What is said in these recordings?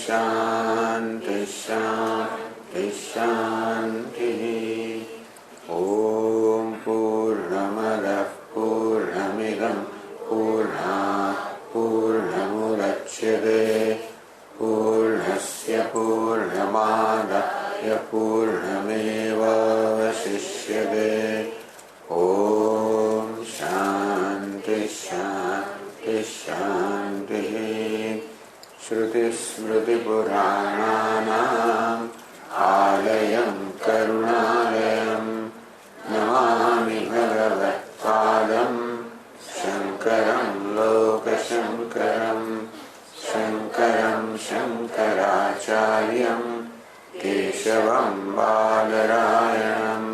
શાંતિ શાંતિ શાંતિ. ઓમ પૂર્ણમદ પૂર્ણમિદં પૂર્ણાત પૂર્ણમુદચ્યતે પૂર્ણસ્ય પૂર્ણમાદાય પૂર્ણમેવાવશિષ્યતે. ઓમ શાંતિ શાંતિ શાંતિ. શ્રુતિસ્મૃતિપુરાણાનાં આલયં કરુણાલયં નમામિ ભગવત્પાદં શંકરં લોકશંકરં. શંકરં શંકરાચાર્યં કેશવં બાદરાયણં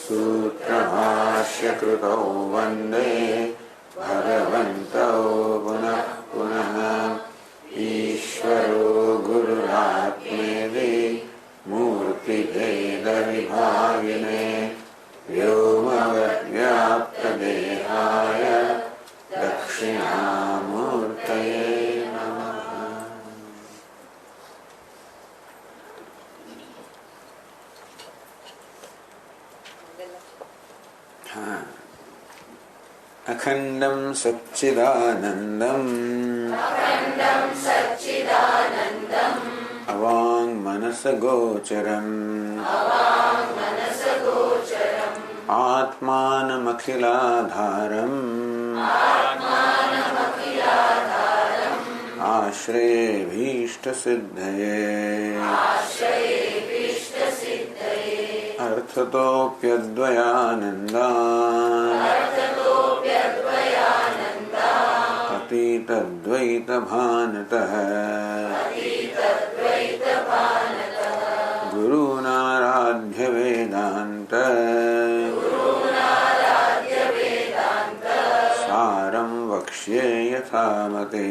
સૂત્રભાષ્યકૃતૌ વંદે ભગવन्तौ પુનઃ પુનઃ. ઈશ્વરો ગુરુરાત્મેતિ મૂર્તિભેદવિભાગિને વ્યોમવદ્વ્યાપ્તદેહાય દક્ષિણામૂર્તયે નમઃ. અખંડં સચ્ચિદાનંદં અવાંગ મનસગોચરં આત્માનમખિલાધારં આશ્રયેભીષ્ટસિદ્ધયે અર્થતોપ્યદ્વયાનંદાન અતીતદ્વૈતભાનતઃ ગુરુનારાધ્ય વેદાંત સારં વક્ષ્યે યથામતે.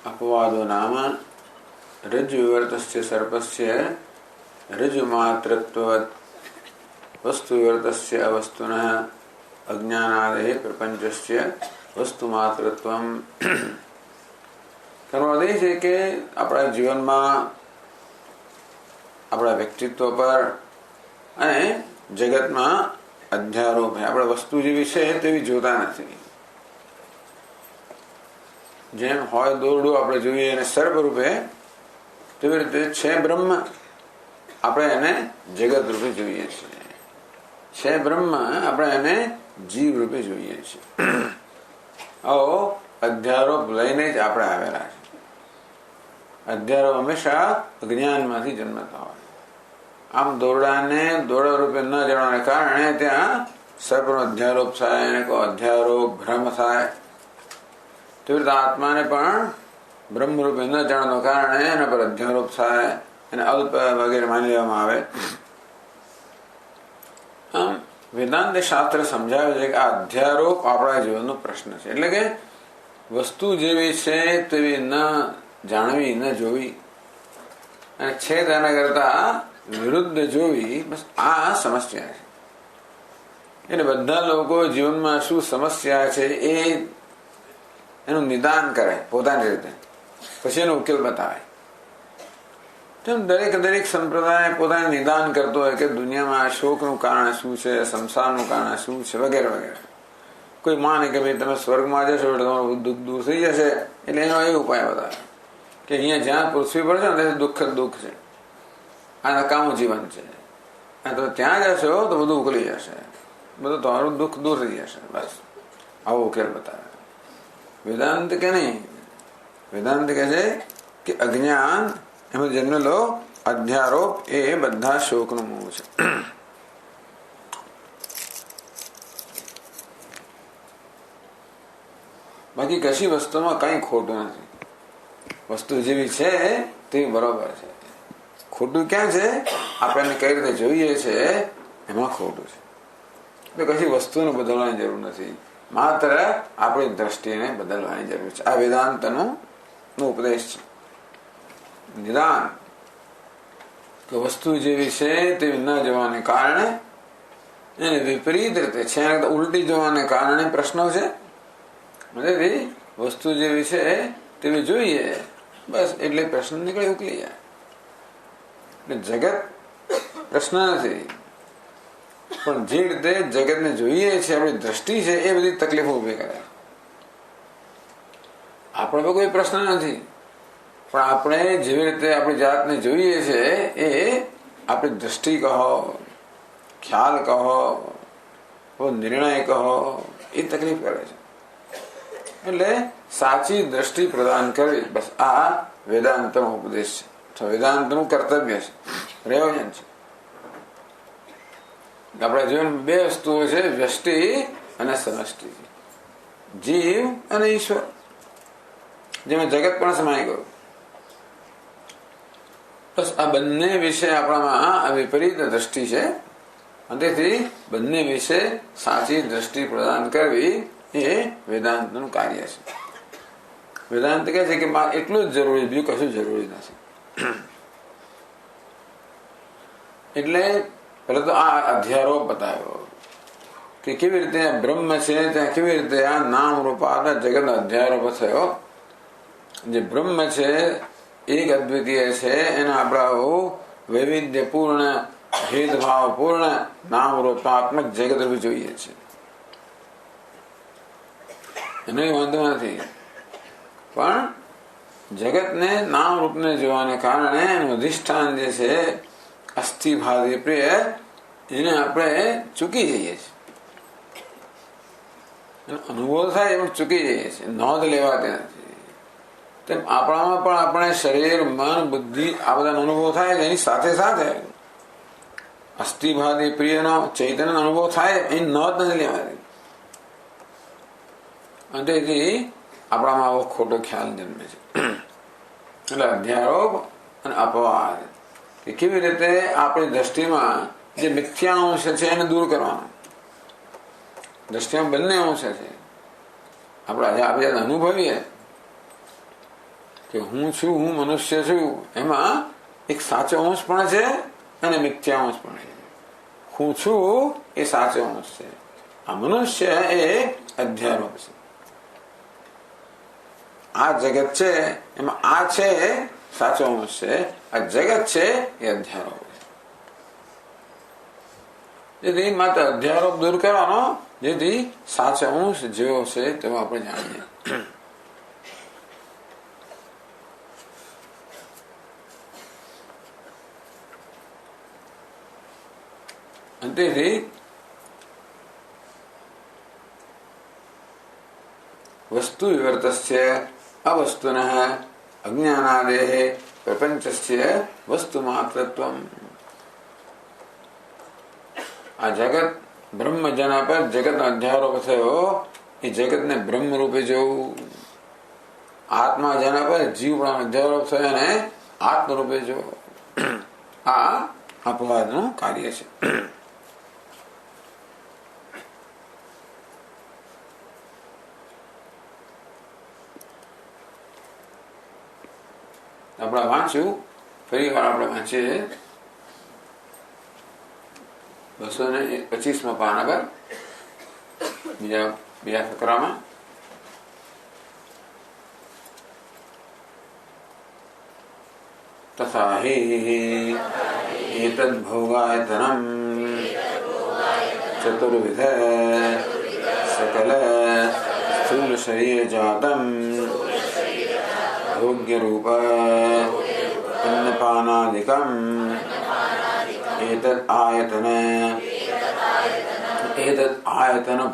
અપવાદો નામ રજ્જુવિવર્તસ્ય સર્પસ્ય રજ્જુમાત્રત્વવત વસ્તુવિવર્તસ્ય અવસ્તુનઃ અજ્ઞાનાદેહ પ્રપંચસ્ય વસ્તુમાત્રત્વમ. કરવાનો એ છે કે આપણા જીવનમાં આપણા વ્યક્તિત્વ પર અને જગતમાં અધ્યારોપ આપણે વસ્તુ જેવી છે તેવી જોતા નથી. જેમ હોય દોરડું આપણે જોઈએ અને સર્પ રૂપે, તેવી રીતે છે બ્રહ્મ આપણે એને જગત રૂપે જોઈએ છીએ. છે બ્રહ્મ આપણે એને જીવ રૂપે જોઈએ છીએ. આવો અધ્યારોપ લઈને જ આપણે આવેલા છે. અધ્યારોપ હંમેશા અજ્ઞાનમાંથી જન્મતા હોય. આમ દોરડાને દોરડા રૂપે ન જાણવાને કારણે ત્યાં સર્પનો અધ્યારોપ થાય, એને કોઈ અધ્યારોપ ભ્રમ થાય. તેવી રીતે આત્માને પણ બ્રહ્મ રૂપે ન જાણવાના કારણે એના પર અધ્યારોપ થાય, એને અલ્પ વગેરે માની લેવામાં આવે. આમ વેદાંત શાસ્ત્ર સમજાવે છે કે આ અધ્યારોપ આપણા જીવનનો પ્રશ્ન છે. એટલે કે વસ્તુ જેવી છે તેવી ન જાણવી, ન જોવી, અને છે તેના કરતા વિરુદ્ધ જોવી, બસ આ સમસ્યા છે. એટલે બધા લોકો જીવનમાં શું સમસ્યા છે એનું નિદાન કરે પોતાની રીતે, પછી એનો ઉકેલ બતાવે. તેમ દરેક સંપ્રદાય પોતાનું નિદાન કરતો હોય કે દુનિયામાં શોકનું કારણ શું છે, સંસારનું કારણ શું છે, વગેરે વગેરે. કોઈ માને કે ભાઈ તમે સ્વર્ગમાં જશો એટલે તમારું દુઃખ દૂર થઈ જશે, એટલે એનો એ ઉપાય બતાવે કે અહીંયા જ્યાં પૃથ્વી પર છે ને દુઃખ જ દુઃખ છે, આ નકામું જીવન છે, અને તમે ત્યાં જશો તો બધું ઉકલી જશે, બધું તમારું દુઃખ દૂર થઈ જશે. બસ આવો ઉકેલ બતાવે. વેદાંત કે નહીં, વેદાંત કહે છે કે અજ્ઞાન એમાં જન્મેલો અધ્યારોપ એ બધા શોકનું મૂળ છે. બાકી કશી વસ્તુમાં કઈ ખોટું નથી. વસ્તુ જેવી છે તે બરોબર છે. ખોટું ક્યાં છે? આપણે કઈ રીતે જોઈએ છે એમાં ખોટું છે. એટલે કશી વસ્તુને બદલવાની જરૂર નથી, માત્ર આપણી દ્રષ્ટિને બદલવાની જરૂર છે. આ વેદાંતનો ઉપદેશ છે. નિદાન કે વસ્તુ જેવી છે તેવી ન જવાને કારણે એને વિપરીત રીતે છે ઉલટી જવાને કારણે પ્રશ્નો છે. વસ્તુ જેવી છે તેવી જોઈએ બસ એટલે પ્રશ્ન નીકળે ઉકલી જાય. એટલે જગત પ્રશ્ન નથી, પણ જે રીતે જગતને જોઈએ છે આપણી દ્રષ્ટિ છે એ બધી તકલીફો ઉભી કરે. આપણે પર કોઈ પ્રશ્ન નથી, પણ આપણે જેવી રીતે આપણી જાતને જોઈએ છે એ આપણી દ્રષ્ટિ કહો, ખ્યાલ કહો, નિર્ણય કહો, એ તકલીફ કરે છે. એટલે સાચી દ્રષ્ટિ પ્રદાન કરવી, બસ આ વેદાંતનો ઉપદેશ છે, વેદાંતનું કર્તવ્ય છે, પ્રયોજન છે. આપણા જીવનમાં બે વસ્તુઓ છે, વ્યષ્ટિ અને સમષ્ટિ, જીવ અને ઈશ્વર, જેમાં જગત પણ સમાઈ ગયું. બસ આ બંને વિશે આપણામાં વિપરીત દ્રષ્ટિ છે, અને તેથી બંને વિશે સાચી દ્રષ્ટિ પ્રદાન કરવી એ વેદાંતનું કાર્ય છે. વેદાંત કહે છે કે એટલું જ જરૂરી, બીજું કશું જરૂરી નથી. એટલે પેલા તો આ અધ્યારોપ બતાવ્યો કે કેવી રીતે બ્રહ્મ છે ત્યાં કેવી રીતે આ નામ રૂપાના જગતનો અધ્યારોપ થયો. જે બ્રહ્મ છે એક અદ્વિતીય છે, એના આપણા વૈવિધ્યપૂર્ણ ભેદભાવપૂર્ણ નામ રૂપાત્મક જગત રૂપી જોઈએ છે. એનો વાંધો નથી, પણ જગતને નામ રૂપને જોવાને કારણે એનું અધિષ્ઠાન જે છે અસ્થિભાદી પ્રિય, એને આપણે ચૂકી જઈએ છીએ. અનુભવ થાય એમ ચૂકી જઈએ છીએ, નોંધ લેવાતી નથી. તેમ આપણામાં પણ આપણે શરીર, મન, બુદ્ધિ આ બધા અનુભવ થાય એની સાથે સાથે અસ્થિભાદી પ્રિયનો ચૈતન્ય અનુભવ થાય એની નોંધ નથી લેવાતી. અને તેથી આપણામાં આવો ખોટો ખ્યાલ જન્મે છે. એટલે અધ્યારોપ અને અપવાદ કે કેવી રીતે આપણી દ્રષ્ટિમાં જે મિથ્યા અંશ છે એને દૂર કરવાનો. દ્રષ્ટિમાં બંને અંશ છે. આપણે અનુભવીએ કે હું છું, હું મનુષ્ય છું, એમાં એક સાચો અંશ પણ છે અને મિથ્યા અંશ પણ છે. હું છું એ સાચો અંશ છે, આ મનુષ્ય એ અધ્યારોપ છે. આ જગત છે એમાં આ છે સાચો અંશ છે, આ જગત છે એ અધ્યારોપ છે. જેથી માત્ર અધ્યારોપ દૂર કરવાનો, જેથી સાચો અંશ જેવો છે તેવો આપણે જાણીએ. તેથી વસ્તુ વિવર્તસ્ય અવસ્તુનઃ અજ્ઞાનાદેહ પ્રપંચસ્ય વસ્તુ માત્રત્વમ. આ જગત બ્રહ્મ જેના પર જગતનો અધ્યારોપ થયો એ જગતને બ્રહ્મ રૂપે જોવું. આત્મા જેના પર જીવ પણ અધ્યારોપ થયો અને આત્મ રૂપે જોવું. આ અપવાદનું કાર્ય છે. આપણે વાંચ્યું, ફરી વાર આપણે વાંચીએ 225 પાન આગળ બીજા ફકરામાં. તથા હિ એતદ્ ભોગાયતનમ ચતુર્વિધ સકલ સ્થૂલ શરીર જાતમ યોગ્ય રૂપ અન્નપાનાદિકમ એતદ આયતન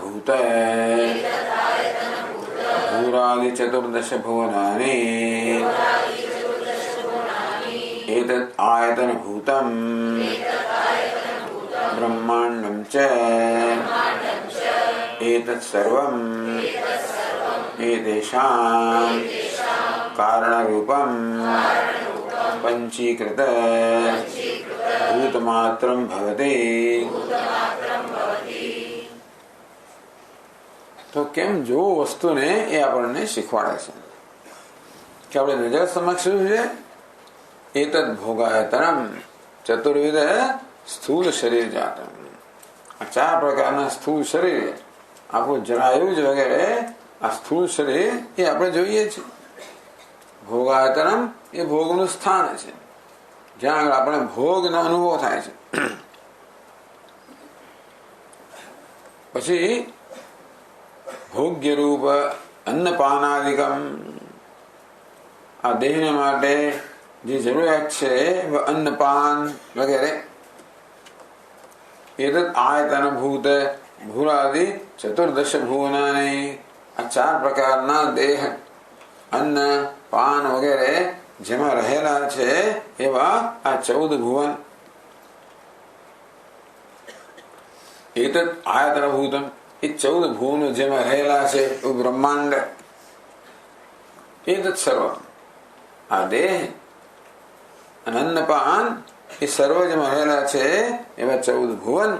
ભૂત ભૂરાદિ ચતુર્દશ ભુવનાની એતદ આયતન ભૂતમ બ્રહ્માંડમ ચ એતદ સર્વમ એતેષાં કારણરૂપમ પંચીકૃત ભૂતમાત્રમ ભવતી. તો કેમ જો વસ્તુને એ આપણને શીખવાડે છે કે આપણે નજર સમક્ષ શું છે એતદ ભોગાયતનમ ચતુર્વિધ સ્થૂલ શરીર જાતમ. આ 4 પ્રકારના સ્થૂળ શરીર, આપણું જરાયુજ વગેરે આ સ્થૂળ શરીર એ આપણે જોઈએ છીએ. ભોગાયતનમ એ ભોગનું સ્થાન છે, જ્યાં આગળ આપણે ભોગનો અનુભવ થાય છે. પછી ભોગ્ય રૂપ અન્નપાનાદિકમ, આ દેહને માટે જે જરૂરિયાત છે અન્નપાન વગેરે. એતદ આયતન ભૂત ભૂરાદિ ચતુર્દશ ભુવનાની, આ 4 પ્રકારના દેહ અન્ન પાન વગેરે જેમાં રહેલા છે એવા આ 14 ભુવન. એતદ આયતન ભૂતમ, એ 14 ભુવનો જેમાં રહેલા છે એવું બ્રહ્માંડ. એતદ સર્વ, આ દેહ અન્નપાન એ સર્વ જેમાં રહેલા છે એવા 14 ભુવન,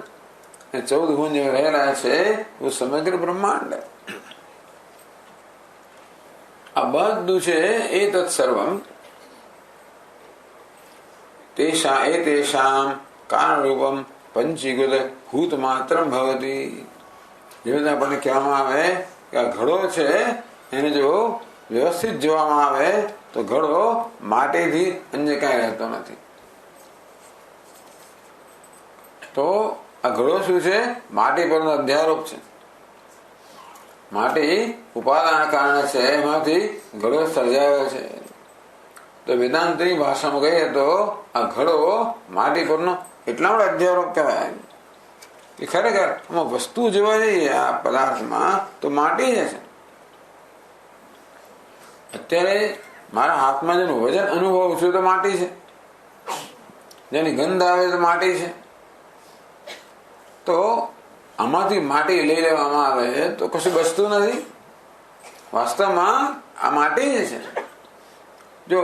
અને 14 ભુવન જેમાં રહેલા છે એવું સમગ્ર બ્રહ્માંડ. આ બધું છે એ તત્સર્વમ તેષામ કારણ રૂપમ પંચીકૃત ભૂત માત્ર ભવતી. જેવી રીતે આપણને કહેવામાં આવે કે આ ઘડો છે એને જો વ્યવસ્થિત જોવામાં આવે તો ઘડો માટીથી અન્ય કાંઈ રહેતો નથી. તો આ ઘડો શું છે? માટી પરનો અધ્યારોપ છે. માટી ઉપાદાન કારણે છે, એમાંથી ઘડો સર્જાયો છે. તો વેદાંતની ભાષામાં કહીએ તો આ ઘડો માટી પરનો એટલા માટે અધ્યારોપ કહેવાય. એ ખરેખર આમાં વસ્તુ જોવા જઈએ આ પદાર્થમાં તો માટી જ છે. અત્યારે મારા હાથમાં જેનું વજન અનુભવું છું તો માટી છે, જેની ગંધ આવે તો માટી છે. તો આમાંથી માટી લઈ લેવામાં આવે તો કશું બચતું નથી. વાસ્તવમાં આ માટી જ છે. જો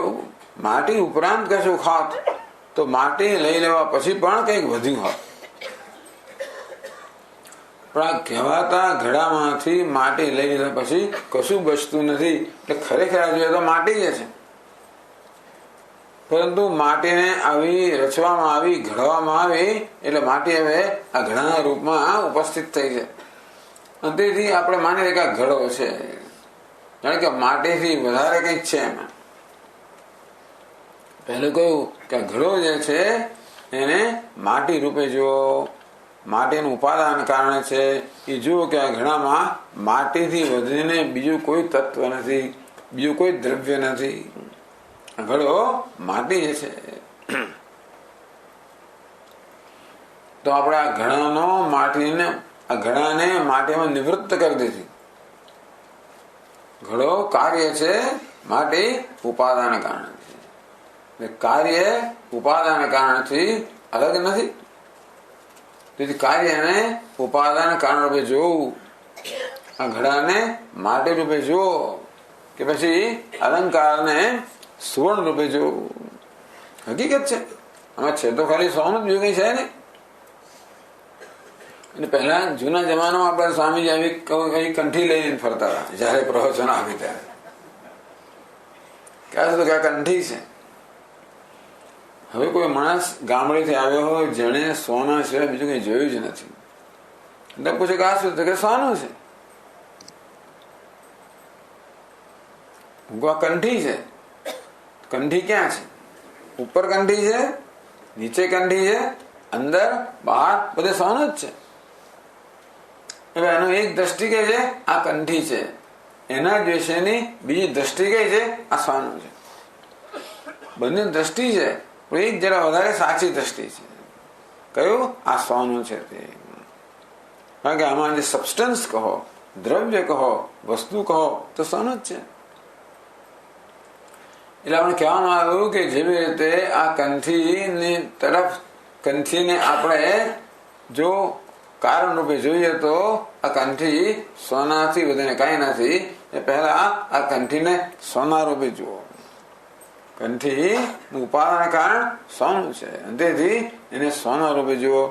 માટી ઉપરાંત કશું ખાત તો માટી લઈ લેવા પછી પણ કંઈક વધ્યું હોત. પણ આ કહેવાતા ઘડામાંથી માટી લઈ લીધા પછી કશું બચતું નથી. એટલે ખરેખર જોઈએ તો માટી જ છે. પરંતુ માટીને આવી રચવામાં આવી, ઘડવામાં આવી એટલે માટી હવે આ ઘડાના રૂપમાં ઉપસ્થિત થઈ છે. અને તેથી આપણે માની લઈએ કે આ ઘડો છે, જાણે કે માટીથી વધારે કંઈક છે એમાં. પહેલું કહ્યું કે ઘડો જે છે એને માટી રૂપે જુઓ, માટીનું ઉપાદાન કારણે છે એ જુઓ કે આ ઘડામાં માટીથી વધીને બીજું કોઈ તત્વ નથી, બીજું કોઈ દ્રવ્ય નથી. ઘડો માટી છે. તો આપણે આ ઘડાનો માટીને, આ ઘડાને માટીમાં નિવૃત્ત કરી દીધી. ઘડો કાર્ય છે, માટી ઉપાદાન કારણે છે. કાર્ય ઉપાદાન કારણથી અલગ નથી. તેથી કાર્યને ઉપાદાન કારણ રૂપે જોવું, આ ઘડાને માટી રૂપે જુઓ કે પછી અલંકારને સુવર્ણ રૂપે જોવું. હકીકત છે. આમાં છે તો ખાલી સોનું જ બીજું કઈ છે ને. અને પહેલા જૂના જમાનામાં આપણે સ્વામીજી આવી કંઠી લઈને ફરતા હતા જયારે પ્રવચન આવી ત્યારે. ક્યાં તો ક્યાં કંઠી છે. હવે કોઈ માણસ ગામડેથી આવ્યો હોય જેને સોના સિવાય બીજું કઈ જોયું જ નથી, એટલે પૂછે કે આ શું? કે સોનું છે. કંઠી છે. કંઠી ક્યાં છે? ઉપર કંઠી છે, નીચે કંઠી છે, અંદર બહાર બધે સોનું જ છે. હવે એનું એક દ્રષ્ટિ કઈ છે? આ કંઠી છે. એના જ વિશેની બીજી દ્રષ્ટિ કઈ છે? આ સોનું છે. બંને દ્રષ્ટિ છે, એક જરા વધારે સાચી દ્રષ્ટિ છે. કયું? આ સોનું છે તે. કારણ કે આમાં જે સબસ્ટન્સ કહો, દ્રવ્ય કહો, વસ્તુ કહો તો સોનું જ છે. એટલે આપણે કહેવામાં આવ્યું કે જેવી રીતે આ કંઠીની તરફ, કંઠીને આપણે જો કારણ રૂપે જોઈએ તો આ કંઠી સોનાથી વધીને કઈ નથી. એ પહેલા આ કંઠીને સોના રૂપે જુઓ. કંઠી ઉપાદાન કારણ સોનું છે, તેથી એને સોના રૂપે જુઓ.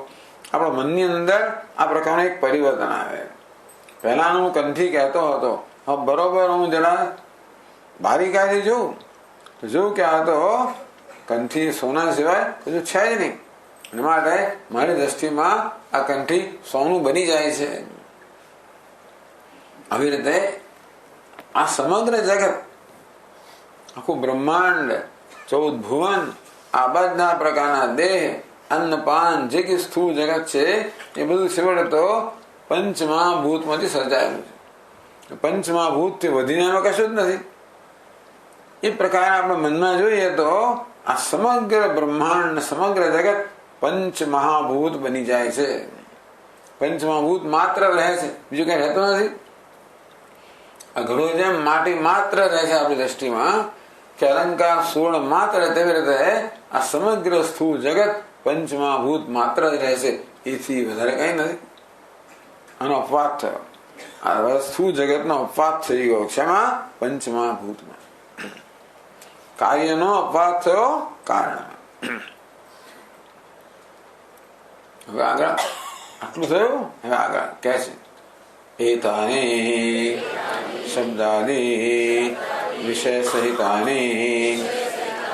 આપણા મનની અંદર આ પ્રકારનું એક પરિવર્તન આવે. પહેલા હું કંઠી કહેતો હતો, હવે બરોબર હું જરા બારીકાઈથી જોઉં તો જોઉં કે આ તો કંઠી સોના સિવાય બધું છે જ નહીં. એના માટે મારી દ્રષ્ટિમાં આ કંઠી સોનું બની જાય છે. આવી રીતે આ સમગ્ર જગત, આખું બ્રહ્માંડ, 14 ભુવન, આ બધા પ્રકારના દેહ, અન્ન પાન, જે કે સ્થૂળ જગત છે એ બધું છેવટે તો પંચમહાભૂતમાંથી સર્જાયેલું છે. પંચમહાભૂતથી વધીને એમાં કશું જ નથી. એ પ્રકારે આપણે મનમાં જોઈએ તો આ સમગ્ર બ્રહ્માંડ, સમગ્ર જગત પંચમહાભૂત બની જાય છે. પંચમહાભૂત માત્ર રહે છે, બીજું કઈ રહેતું નથી. આ ઘડું જેમ માટી માત્ર રહે છે આપણી દ્રષ્ટિમાં, કે અલંકાર સુવર્ણ માત્ર, તેવી રીતે આ સમગ્ર સ્થૂળ જગત પંચમહાભૂત માત્ર જ રહે છે, એથી વધારે કઈ નથી. આનો અપવાદ થયો. આ સ્થૂળ જગતનો અપવાદ થઈ ગયો. શેમાં? પંચમહાભૂતમાં. કાર્યનો અપવાદ થયો કારણ. હવે આગળ આટલું થયું. હવે આગળ કે છે એતાની શબ્દાદી વિષય સહિતાની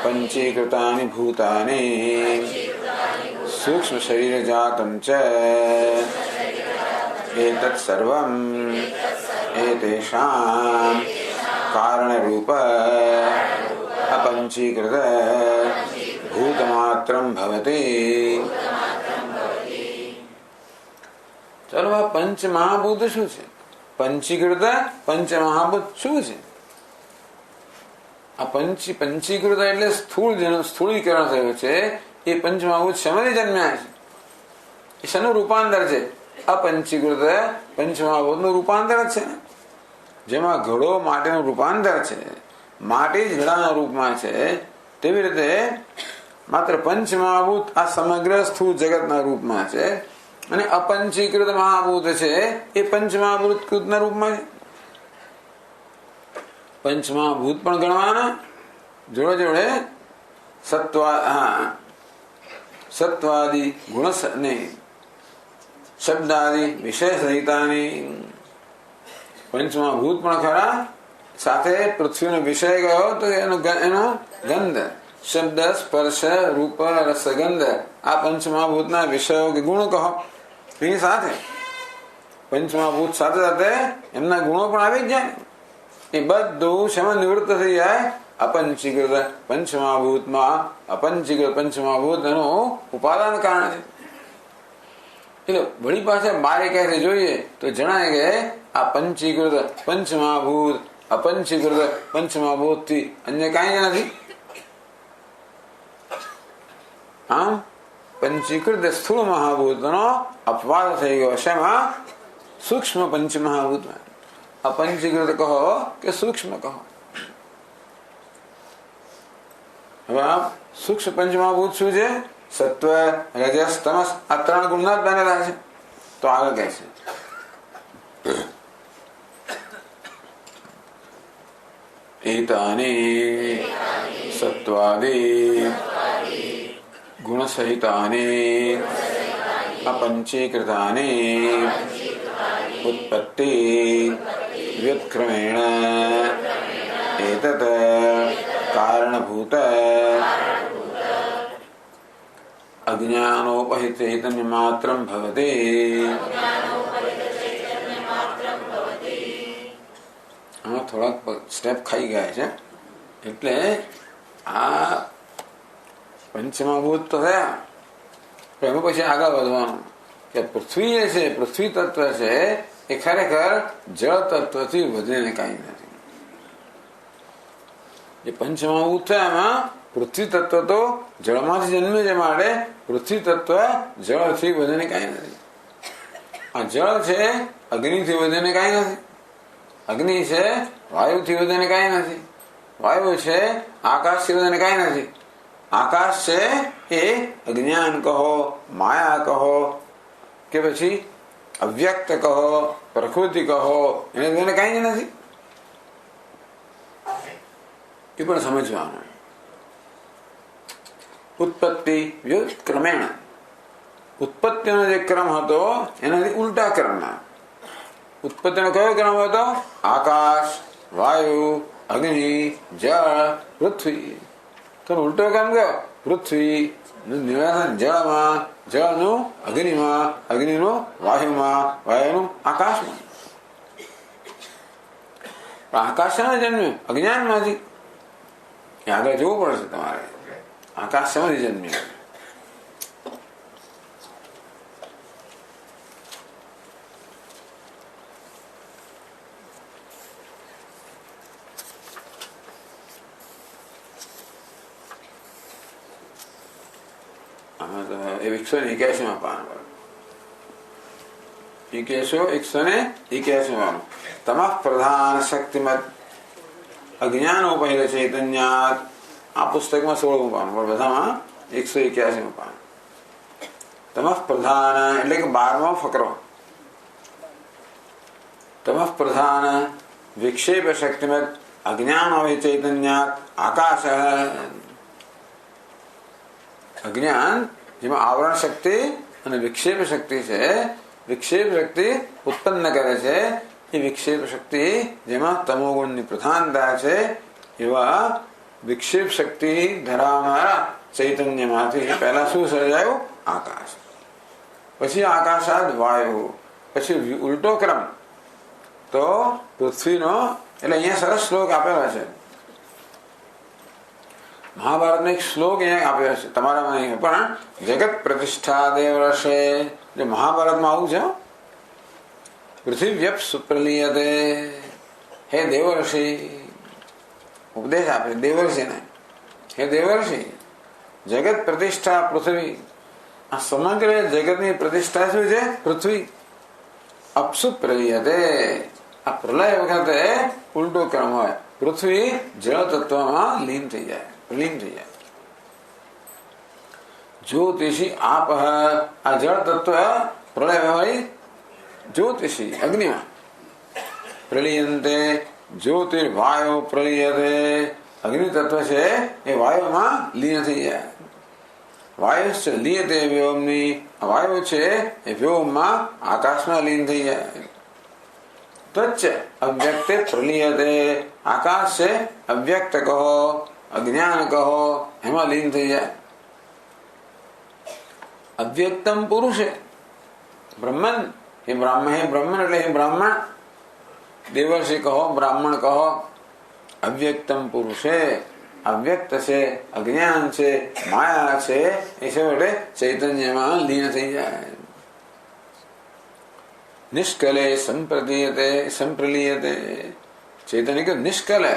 પંચીકૃતાની ભૂતાની સૂક્ષ્મ શરીર જાતમ ચ એતત સર્વમ એતેષાં કારણ રૂપ અપંચીકૃત ભૂતમાત્રમ ભવતી. ચલો, આ પંચમહાભૂત શું છે? પંચીકૃત પંચમહાભૂત શું છે? આ પંચીકૃત એટલે સ્થૂળ, જેનું સ્થૂળીકરણ થયું છે એ પંચમહાભૂત શેમાંથી જન્મ્યા છે? એ શેનું રૂપાંતર છે? અપંચીકૃત પંચમહાભૂત નું રૂપાંતર છે. જેમાં ઘડો માટીનું રૂપાંતર છે, માટી જ ઘડાના રૂપમાં છે, તેવી રીતે માત્ર પંચમહાભૂત આ સમગ્ર સ્થૂળ જગતના રૂપમાં છે. અને અપંચીકૃત મહાભૂત છે એ પંચમહાભૂતના રૂપમાં છે. પંચમહાભૂત પણ ગણવાના, જોડે જોડે સત્વાદી ગુણ શબ્દાદી વિષય સહિતાની પંચમહાભૂત પણ ખરા. સાથે પૃથ્વીનો વિષય ગયો તો એનો ગંધ, શબ્દ, સ્પર્શ, રૂપ, રસ, ગંધ, આ પંચમહાભૂતના વિષયો કે ગુણો કહો. એની સાથે પંચમહાભૂત સાથે સાથે એમના ગુણો પણ આવી જ જાય. એ બધું શેમાં નિવૃત્ત થઈ જાય? અપંચીકૃત પંચમહાભૂતમાં. અપંચીકૃત પંચમહાભૂત એનું ઉપાદાન કારણ છે. એટલે વળી પાસે બારે ક્યાંથી જોઈએ તો જણાય કે આ પંચીકૃત પંચમહાભૂત અપંચીકૃત પંચમહાભૂત થી અન્ય કાંઈ નથી. આમ પંચીકૃત સ્થૂળ મહાભૂતનો અપવાદ થઈ ગયો. શેમાં? સૂક્ષ્મ પંચમહાભૂતમાં. અપંચીકૃત કહો કે સૂક્ષ્મ કહો. હવે આ સૂક્ષ્મ પંચમહાભૂત શું છે? સત્વ, રજસ, તમસ, આ 3 ગુણના જ બનેલા છે. તો આગળ કહે છે એતાની સત્વાદી ગુણ સહિતાની અપંચીકૃતાની ઉત્પત્તિ વ્યુત્ક્રમેણ એતત કારણભૂત અજ્ઞાનોપહિત ચૈતન્ય માત્રમ ભવતી. આમાં થોડાક સ્ટેપ ખાઈ ગયા છે. એટલે આ પંચમહાભૂત તો થયા, એમાં પછી આગળ વધવાનું કે પૃથ્વી જે છે, પૃથ્વી તત્વ છે એ ખરેખર જળ તત્વથી વધીને કાંઈ નથી. જે પંચમહાભૂત થયા એમાં પૃથ્વી તત્વ તો જળમાંથી જન્મે છે, માટે પૃથ્વી તત્વ જળથી વધીને કાંઈ નથી. આ જળ છે અગ્નિથી વધીને કાંઈ નથી. અગ્નિ છે વાયુથી વધીને કાંઈ નથી. વાયુ છે આકાશથી વધીને કાંઈ નથી. આકાશ છે એ અજ્ઞાન કહો, માયા કહો કે પછી અવ્યક્ત કહો, પ્રકૃતિ કહો, એને વધીને કાંઈ નથી. એ પણ સમજવાનું. ઉત્પત્તિ ક્રમેણ, ઉત્પત્તિનો જે ક્રમ હતો એનાથી ઉલટા ક્રમમાં. ઉત્પત્તિનો કયો ક્રમ હતો? આકાશ, વાયુ, અગ્નિ, જળ, પૃથ્વી. તો ઉલટો કેમ ગયો? પૃથ્વી નિવાસન જળમાં, જળનું અગ્નિમાં, અગ્નિનું વાયુમાં, વાયુનું આકાશમાં. આકાશ શામાં જન્મ્યું? અજ્ઞાનમાંથી. આગળ જોવું પડશે તમારે. આકાશ શામાંથી જન્મ્યું? આમાં તો 181 પાન પર 181 તમઃ પ્રધાન શક્તિમત અજ્ઞાનોપહિત ચૈતન્યાત. આ પુસ્તકમાં 16મું પાન પણ બધામાં 181 પાન. તમઃ પ્રધાન એટલે કે 12મો ફકરો. તમઃ પ્રધાન વિક્ષેપ શક્તિમત અજ્ઞાનોપહિત ચૈતન્યાત આકાશ. અજ્ઞાન જેમાં આવરણ શક્તિ અને વિક્ષેપ શક્તિ છે. વિક્ષેપ શક્તિ ઉત્પન્ન કરે છે. એ વિક્ષેપ શક્તિ જેમાં તમોગુણની પ્રધાનતા છે એવા વિક્ષેપ શક્તિ ધરાવનારા ચૈતન્યમાંથી પહેલા શું સર્જાયું? આકાશ. પછી આકાશાદ વાયુ. પછી ઉલટો ક્રમ તો પૃથ્વીનો. એટલે અહીંયા સરસ શ્લોક આપેલો છે. મહાભારતનો એક શ્લોક અહીંયા આપ્યો છે તમારામાં નહીં પણ જગત પ્રતિષ્ઠા દેવર્ષે. જે મહાભારતમાં આવું છે, પૃથિવ્યપ સુપ્રલીયતે. હે દેવર્ષિ, ઉપદેશ આપે દેવર્ષિને. હે દેવર્ષિ, જગત પ્રતિષ્ઠા પૃથ્વી. આ સમગ્ર જગતની પ્રતિષ્ઠા શું છે? પૃથ્વી. અપસુ પ્રલીયતે. આ પ્રલય વખતે ઉલટો ક્રમ હોય. પૃથ્વી જળ તત્વમાં લીન થઈ જાય, પ્રલીન થઈ જાય. જ્યોતિષી આપ. આ જળ તત્વ પ્રલય હોય જ્યોતિષી અગ્નિમાં. પ્રલીયંતે જ્યોતિર્વાયુ પ્રલીયતે. અગ્નિ તત્વ છે એ વાયુમાં લીન થઈ જાય. વાયુ છે લીયતે વ્યોમની. વાયુ છે એ વ્યોમમાં આકાશમાં લીન થઈ જાય. ત્વચ્ચ અવ્યક્તે પ્રલીયતે. આકાશ છે અવ્યક્ત કહો, અજ્ઞાન કહો, એમાં લીન થઈ જાય. અવ્યક્તમ પુરુષે બ્રહ્મન. હે બ્રાહ્મણ, હે બ્રહ્મણ એટલે હે બ્રાહ્મણ. દેવર્ષિ કહો, બ્રાહ્મણ કહો. અવ્યક્તમ પુરુષે. અવ્યક્ત છે, અજ્ઞાન છે, માયા છે, એ છે એટલે ચૈતન્યમાં લીન થઈ જાય. નિષ્કલે સંપ્રલીયતે. સંપ્રલીયતે ચૈતન્ય કે નિષ્કલે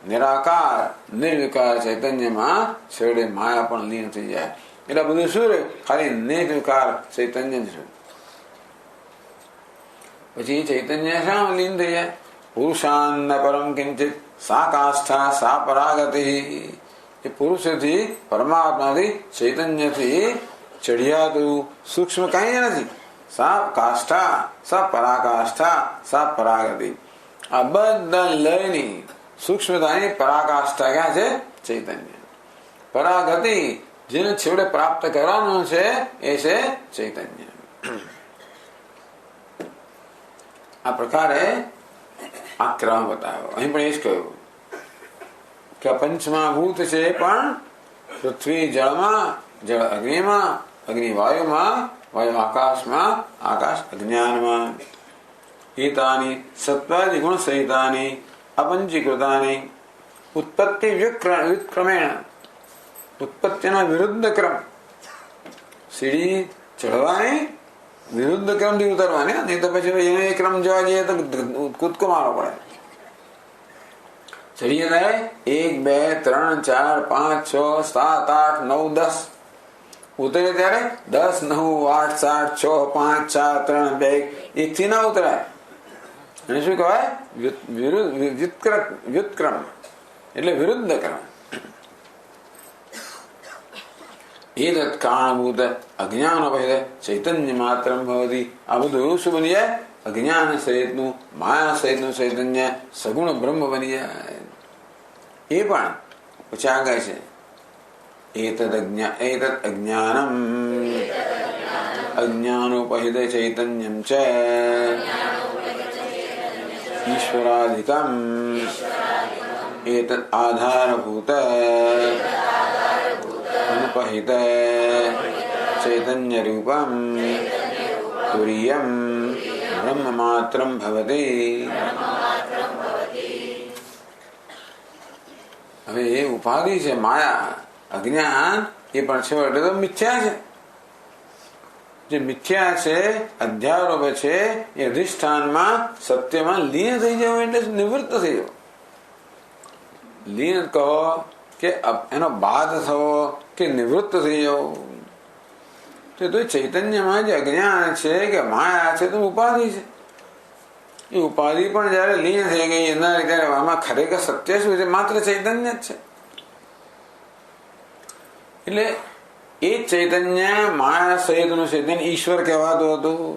નિરાકાર નિર્વિકાર ચૈતન્યમાં છેવડે માયા પણ લીન થઈ જાય. એટલે બધું શું રહ્યું? ખાલી નિર્વિકાર ચૈતન્ય જ છે. પછી ચૈતન્ય શા લીન થઈ જાય? પુરુષાન પરમ કિંચિત સા કાષ્ઠા સા પરાગતિ. એ પુરુષથી પરમાત્માથી ચૈતન્યથી ચડિયાતું સૂક્ષ્મ કઈ નથી. સા કાષ્ઠા સા પરાકાષ્ઠા સા પરાગતિ. આ બધા લયની સૂક્ષ્મતાની પરાકાષ્ઠા ક્યાં છે? ચૈતન્ય. પરાગતિ જેને છેવડે પ્રાપ્ત કરવાનું છે એ છે ચૈતન્ય. આ પ્રકારે આ ક્રમ બતાવ્યો. અહીં પણ એ જ કહ્યું કે પંચમહાભૂત છે પણ પૃથ્વી જળમાં, જળ અગ્નિમાં, અગ્નિ વાયુમાં, વાયુ આકાશમાં, આકાશ અજ્ઞાનમાં. એતાની સત્વાદિ ગુણ સહિતાની અપંચીકૃતાની ઉત્પત્તિ વ્યુત્ક્રમેણ. ઉત્પત્તિના વિરુદ્ધ ક્રમ. સીડી ચડવાની વિરુદ્ધ ક્રમ થી ઉતરવાની. નહીં તો પછી એનો એ ક્રમ જોવા જઈએ તો કૂદકો મારવો પડે. ચડીએ ત્યારે 1 2 3 4 5 6 7 8 9 10. ઉતરે ત્યારે 10 9 8 7 6 5 4 3 2 1 થી ના ઉતરાય. અને શું કહેવાય? વ્યુત્ક્રમ એટલે વિરુદ્ધ ક્રમ. એતत् કારણભૂત અજ્ઞાનોપહિત ચૈતન્ય માત્ર ભવતી. આ બધું શું બની જાય? અજ્ઞાન સહિતનું, માયા સહિતનું ચૈતન્ય સગુણ બ્રહ્મ બની જાય. એ પણ પછી આગળ છે એતદ અજ્ઞાનમ અજ્ઞાનોપહિત ચૈતન્યમ ચ ઈશ્વરાધિકમ એતદ આધારભૂત अनुपहित चैतन्य रूपम तुरीयम ब्रह्म मात्रम भवति. હવે એ ઉપાધિ છે, માયા, અજ્ઞાન, એ પણ છેવટે તો મિથ્યા છે. જે મિથ્યા છે, અધ્યારોપ છે, એ અધિષ્ઠાનમાં સત્યમાં લીન થઈ જવું એટલે નિવૃત્ત થઈ જવું. લીન કહો કે એનો બાદ થવો કે નિવૃત્ત થઈ જવું. તો ચૈતન્યમાં જે અજ્ઞાન છે કે માયા છે તો ઉપાધિ છે. એ ઉપાધિ પણ જયારે લીન થઈ ગઈ એના ત્યારે આમાં ખરેખર સત્ય શું છે? માત્ર ચૈતન્ય જ છે. એટલે એ ચૈતન્ય માયા સહિતનું ચૈતન્ય ઈશ્વર કહેવાતું હતું.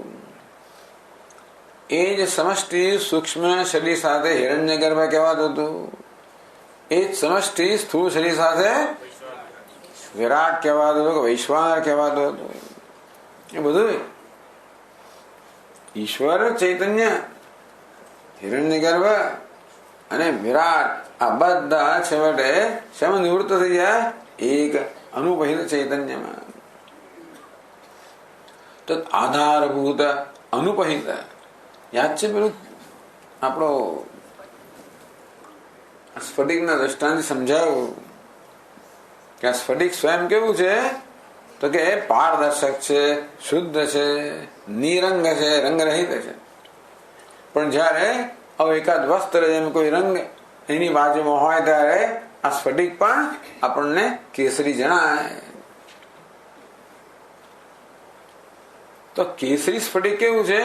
એ જ સમષ્ટિ સૂક્ષ્મ શરીર સાથે હિરણ્યગર્ભ કહેવાતું હતું. એ જ સમષ્ટિ સ્થૂળ શરીર સાથે વિરાટ કહેવાતું હતું, વૈશ્વાનર કહેવાતું હતું. એ બધું ઈશ્વર, ચૈતન્ય, હિરણ્યગર્ભ અને વિરાટ, આ બધા છેવટે શેમાં નિવૃત્ત થઈ જાય? એક અનુપહિત ચૈતન્યમાં. તો આધારભૂત અનુપહિત, યાદ છે પેલું આપણો સ્ફટિકના દ્રષ્ટાંત સમજાવ્યું કે આ સ્ફટિક સ્વયં કેવું છે? તો કે પારદર્શક છે, શુદ્ધ છે, નિરંગ છે, રંગરહિત છે. પણ જયારે એકાદ વસ્ત્ર જેમ કોઈ રંગ એની બાજુમાં હોય ત્યારે આ સ્ફટિક પણ આપણને કેસરી જણાય. તો કેસરી સ્ફટિક કેવું છે?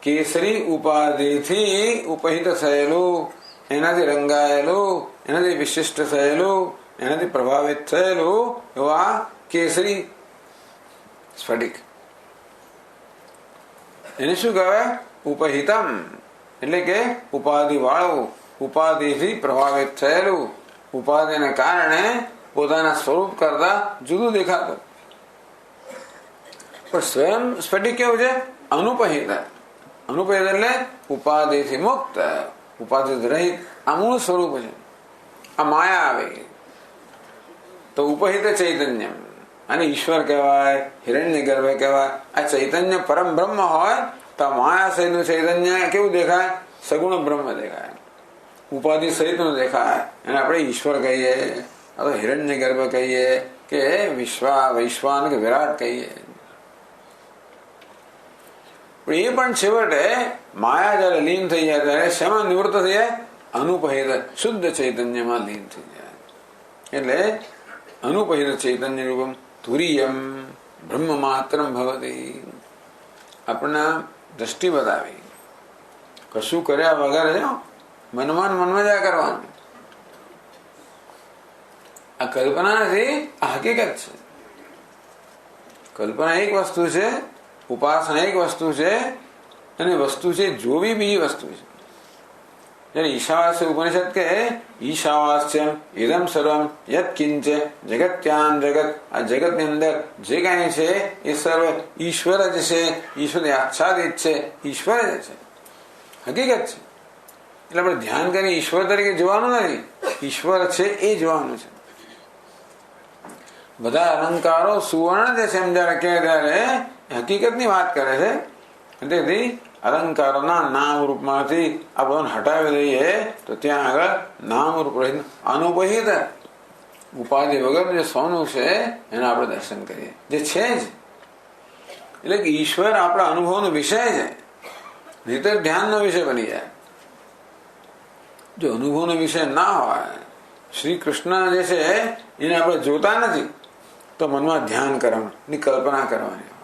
કેસરી ઉપાધિથી ઉપહિત થયેલું, એનાથી રંગાયેલું, એનાથી વિશિષ્ટ થયેલું, એનાથી પ્રભાવિત થયેલું એવા કેસરી સ્ફટિક. એને શું કહેવાય? ઉપહિતમ. એટલે કે ઉપાધિ વાળું, ઉપાધિથી પ્રભાવિત થયેલું, ઉપાધિને કારણે પોતાના સ્વરૂપ કરતા જુદું દેખાતું. પણ સ્વયં સ્ફટિક કેવું છે? અનુપહિત. અનુપહિત એટલે ઉપાધિથી મુક્ત, ઉપાધિ રહિત. આ મૂળ સ્વરૂપ છે. આ માયા આવે તો ઉપહિત ચૈતન્ય, અને ઈશ્વર કહેવાય, હિરણ્યગર્ભ કહેવાય. આ ચૈતન્ય પરમ બ્રહ્મ હોય તો માયા સહિતનું ચૈતન્ય કેવું દેખાય? સગુણ બ્રહ્મ દેખાય, ઉપાધિ સહિતનું દેખાય. એને આપણે ઈશ્વર કહીએ, અથવા હિરણ્યગર્ભ કહીએ, કે વૈશ્વાન કે વિરાટ કહીએ. પણ એ પણ છેવટે માયા જયારે લીન થઈ જાય ત્યારે શેમાં નિવૃત્ત થઈ જાય? અનુપહિત શુદ્ધ ચૈતન્યમાં લીન થઈ જાય. એટલે અનુપહિત ચૈતન્ય રૂપમ તુરીયમ બ્રહ્મ માત્રમ ભવતી. આપણને દ્રષ્ટિ બતાવી, કશું કર્યા વગર મનમાં મનમજા કરવાનું. આ કલ્પના નથી, આ હકીકત છે. કલ્પના એક વસ્તુ છે, ઉપાસના એક વસ્તુ છે, અને વસ્તુ છે જોવી બીજી વસ્તુ છે. જયારે ઈશાવાસ્ય ઉપનિષદ કે ઈશાવાસ્યમ ઇદમ સર્વમ યત કિંચ જગત્યાન જગત, આ જગત ની અંદર જે કાંઈ છે એ સર્વ ઈશ્વર જ છે, ઈશ્વર આચ્છાદિત છે, ઈશ્વર જ છે, હકીકત છે. એટલે આપણે ધ્યાન કરી ઈશ્વર તરીકે જોવાનું નથી, ઈશ્વર છે એ જોવાનું છે. બધા અલંકારો સુવર્ણ જે છે એમ જયારે કહે ત્યારે હકીકત ની વાત કરે છે. તેથી અલંકારોના નામ રૂપમાંથી આ બધાને હટાવી દઈએ તો ત્યાં આગળ નામ રૂપ રહિત અનુપહિત ઉપાધિ વગર જે સોનું છે એના આપણે દર્શન કરીએ, જે છે જ. એટલે કે ઈશ્વર આપણા અનુભવનો વિષય છે, નહીં તો ધ્યાનનો વિષય બની જાય. જો અનુભવનો વિષય ના હોય, શ્રી કૃષ્ણ જે છે એને આપણે જોતા નથી તો મનમાં ધ્યાન કરવાની, કલ્પના કરવાની.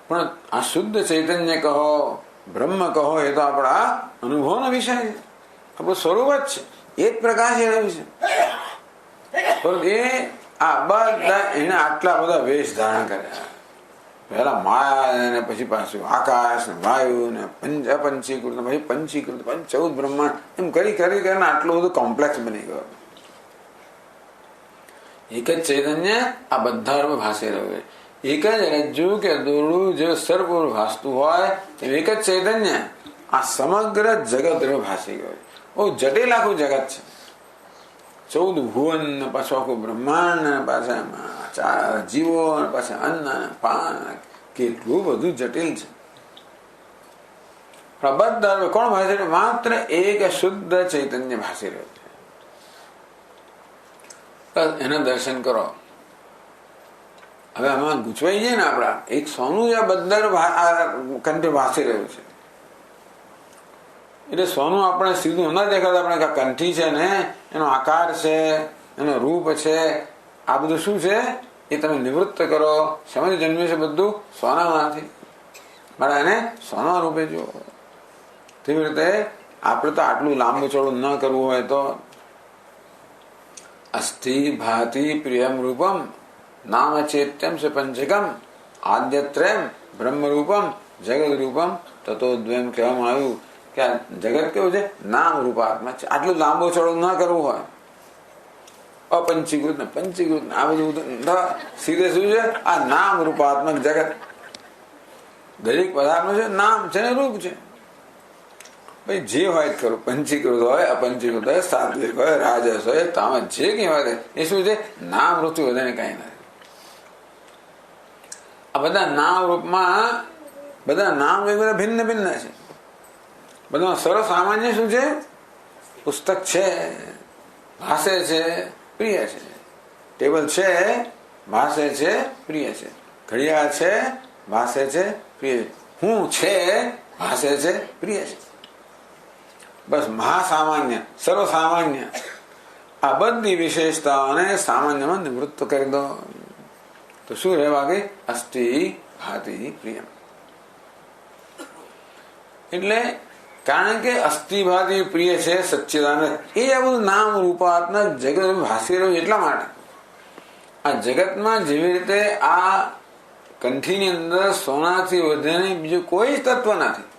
પણ આ શુદ્ધ ચૈતન્ય કહો, બ્રહ્મ કહો, એ તો આપણા અનુભવનો વિષય છે, આપણું સ્વરૂપ જ છે, એ જ પ્રકાશ એનો છે. પણ એ આ બધા એને આટલા બધા વેશ ધારણ કર્યા. પહેલા માયા ને પછી પાછું આકાશ ને વાયુ ને અપંચીકૃત, પછી પંચીકૃત, પછી 14 બ્રહ્માંડ, એમ કરી કરીને આટલું બધું કોમ્પ્લેક્સ બની ગયું. એક જ ચૈતન્ય આ બધા રૂપે ભાસી રહ્યું છે. એક જ રજ્જુ કે દોરડું જે સર્વપૂર ભાસતું હોય એક જ ચૈતન્ય આ સમગ્ર જગત રૂપે ભાસી ગયું. બહુ જટિલ આખું જગત છે. 14 ભુવન, પાછું આખું બ્રહ્માંડ, પાછા ચાર જીવો, પાછા અન્ન પાન, કેટલું બધું જટિલ છે. બધા કોણ ભાષી રહ્યું? માત્ર એક શુદ્ધ ચૈતન્ય ભાષી રહ્યું છે. એના દર્શન કરો. હવે આમાં ગૂંચવાઈ જાય ને આપડા, એક સોનું જે બધા કંઠે ભાસી રહ્યું છે. એટલે સોનું આપણે સીધું ના દેખાતા, આપણે કંઠી છે ને, એનો આકાર છે, એનો રૂપ છે, આ બધું શું છે એ તમે નિવૃત્ત કરો. સમજ જન્મ્યું છે બધું સોનામાંથી, મારા એને સોના રૂપે જુઓ. તેવી રીતે આપણે તો આટલું લાંબુ ચોડું ન કરવું હોય તો અસ્થિ ભાતિ પ્રિયમ રૂપમ નામ ચેત્યમ સ પંચકમ આદ્યત્રયમ બ્રહ્મ રૂપમ જગત રૂપમ તતો દ્વયમ કહેવામાં આવ્યું કે આ જગત કેવું છે? નામ રૂપાત્મક છે. આટલું લાંબુ ચોડું ન કરવું હોય, અપંચીકૃત ને પંચીકૃત ને આ બધું સીધે શું છે? આ નામ રૂપાત્મક જગત. દરેક પદાર્થનું છે નામ છે ને રૂપ છે. ભાઈ જે હોય ખરું, પંચીકૃત હોય, અપંચીકૃત હોય, સાત્વિક હોય, રાજસ હોય, તામસ, જે કઈ હોય એ શું છે? નામ રૂપથી વધારે કઈ નથી. આ બધા નામ રૂપમાં બધા નામ બધા ભિન્ન ભિન્ન છે. બધા સરસ સામાન્ય શું છે? પુસ્તક છે, ભાષે છે, પ્રિય છે. ટેબલ છે, ભાષે છે, પ્રિય છે. ઘડિયાળ છે, ભાષે છે, પ્રિય છે. હું છે, ભાષે છે, પ્રિય છે. બસ મહાસામાન્ય, સર્વસામાન્ય આ બધી વિશેષતાઓને સામાન્યમાં નિવૃત્ત કરી દો તો શું રહેવા ગઈ? અસ્થિ ભાતિ પ્રિયમ. એટલે કારણ કે અસ્થિ ભાતિ પ્રિય છે સચ્ચિદાનંદ, એ આ બધું નામ રૂપાત્મક જગત ભાસી રહ્યું. એટલા માટે આ જગતમાં જેવી રીતે આ કંઠીની અંદર સોનાથી વધીને બીજું કોઈ તત્વ નથી.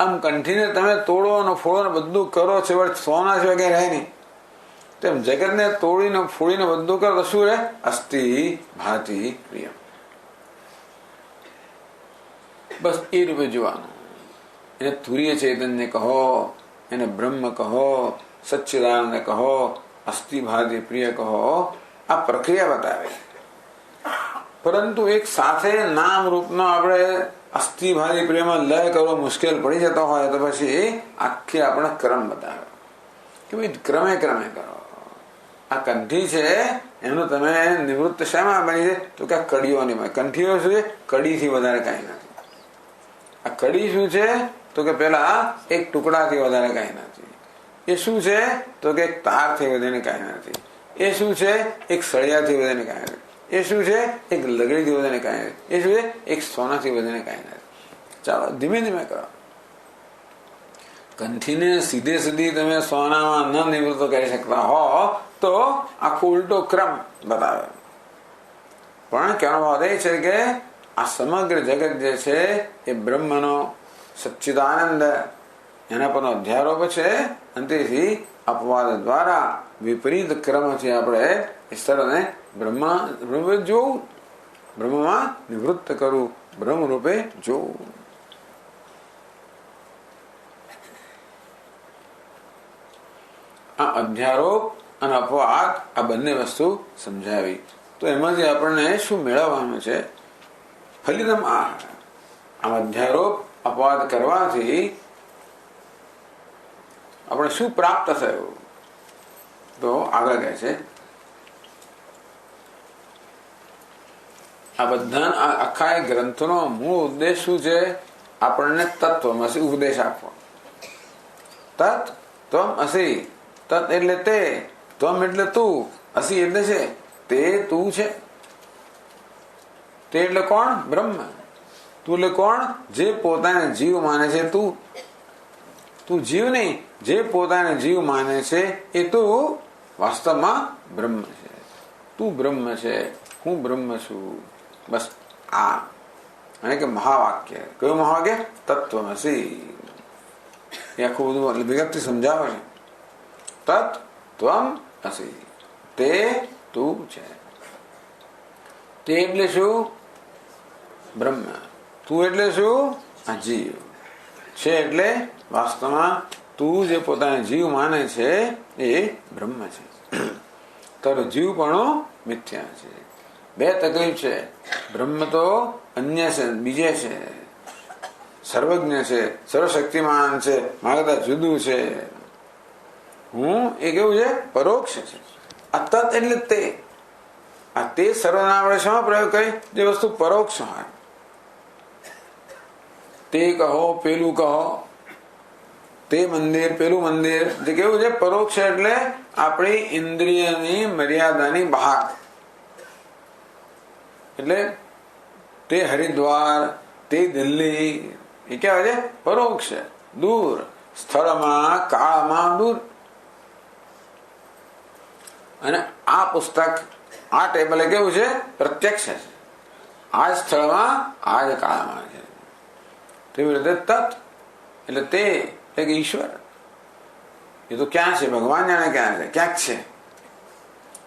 આમ કંઠીને તમે તોડો અને ફોડો ને બધું કરો છો, સોના સિવાય કઈ રહે નહીં. તેમ જગતને તોડીને ફોડીને બધું કરો તો શું રહે? અસ્થિ ભાતિ પ્રિયમ. બસ એ રૂપે જોવાનું. એને તુર્ય ચૈતન્ય કહો, એને બ્રહ્મ કહો, સચ્ચિદાનંદ કહો, અસ્થિ ભાતિ પ્રિય કહો, આ પ્રક્રિયા બતાવે. પરંતુ એક સાથે નામ રૂપનો આપણે અસ્થિ ભાતિ પ્રિયમાં લય કરવો મુશ્કેલ પડી જતો હોય તો પછી આખી આપણે ક્રમ બતાવે કે ભાઈ ક્રમે ક્રમે કરો. આ કંઠી છે એનું તમે નિવૃત્ત શેમાં બની છે? તો કે કડીઓની. કંઠીઓ શું છે? કડીથી વધારે કઈ નથી. આ કડી શું છે? તો કે પેલા એક ટુકડાથી વધારે કઈ નથી. એ શું છે? તો કે એક તારથી વધારે કઈ નથી. એ શું છે? એક સળિયાથી વધારે કઈ નથી. એ શું છે? એક લગડીથી વધારે કઈ નથી. એ શું છે? એક સોનાથી વધારે કઈ નથી. ચાલો ધીમે ધીમે કરો. કંઠીને સીધે સીધી તમે સોનામાં ન નિવૃત્ત કરી શકતા હો તો આખો ઉલટો ક્રમ બતાવે. પણ કહેવાનો ભાવ એ છે કે આ સમગ્ર જગત જે છે એ બ્રહ્મનો સચ્ચિદાનંદ એના પરનો અધ્યારોપ છે. અને તેથી અપવાદ દ્વારા વિપરીત ક્રમથી આપણે ઈશ્વરને બ્રહ્મ જોવું, બ્રહ્મમાં નિવૃત્ત કરવું, બ્રહ્મ રૂપે જોવું. આ અધ્યારોપ અને અપવાદ આ બંને વસ્તુ સમજાવી. તો એમાંથી આપણને શું મેળવવાનું છે? ફલિતમ આમ અધ્યારોપ અપવાદ કરવાથી આપણે શું પ્રાપ્ત થયું? તો આગળ કહે છે આ બધા આખા ગ્રંથોનો મૂળ ઉદ્દેશ શું છે? આપણને તત્વમસી ઉપદેશ આપવો. તત્ ત્વમ અસી. તત્ એટલે તે, ત્વમ એટલે તું, અસી એટલે છે તે તું છે. તે એટલે કોણ? બ્રહ્મ. તું એટલે કોણ? જે પોતાને જીવ માને છે તું. તું જીવ નહીં, જે પોતાને જીવ માને છે એ તું વાસ્તવમાં બ્રહ્મ છે. તું બ્રહ્મ છે, હું બ્રહ્મ છું. બસ આ અને કે મહાવાક્ય. કયું મહાવાક્ય? તત્વમસી. એ આખું બધું વિગતથી સમજાવે છે. તત્ ત્વમ અસી. તે તું છે. તે એટલે શું? બ્રહ્મ. તું એટલે શું? આ જીવ છે. એટલે વાસ્તવમાં તું જે પોતાને જીવ માને છે એ બ્રહ્મ છે, તારો જીવપણો મિથ્યા છે. બે તકલીફ છે. બ્રહ્મ તો અન્ય છે, બીજે છે, સર્વજ્ઞ છે, સર્વશક્તિમાન છે, મારા કરતા જુદું છે. હું એ કેવું છે? પરોક્ષ છે. આ તત એટલે તે. આ તે સર્વના આપણે શેમાં પ્રયોગ કરી? જે વસ્તુ પરોક્ષ હોય. તે કહો, પેલું કહો, તે મંદિર, પેલું મંદિર, જે કેવું છે? પરોક્ષ એટલે આપણી ઇન્દ્રિયની મર્યાદાની બહાર. એટલે તે હરિદ્વાર, તે દિલ્હી, એ કેવા છે? પરોક્ષ છે, દૂર, સ્થળમાં કાળમાં દૂર. અને આ પુસ્તક, આ ટેબલ કેવું છે? પ્રત્યક્ષ છે. આ જ સ્થળમાં, આ જ કાળમાં છે. તેવી રીતે તત્ એટલે તે એટલે ઈશ્વર. એ તો ક્યાં છે? ભગવાન જાણે ક્યાં છે, ક્યાંક છે.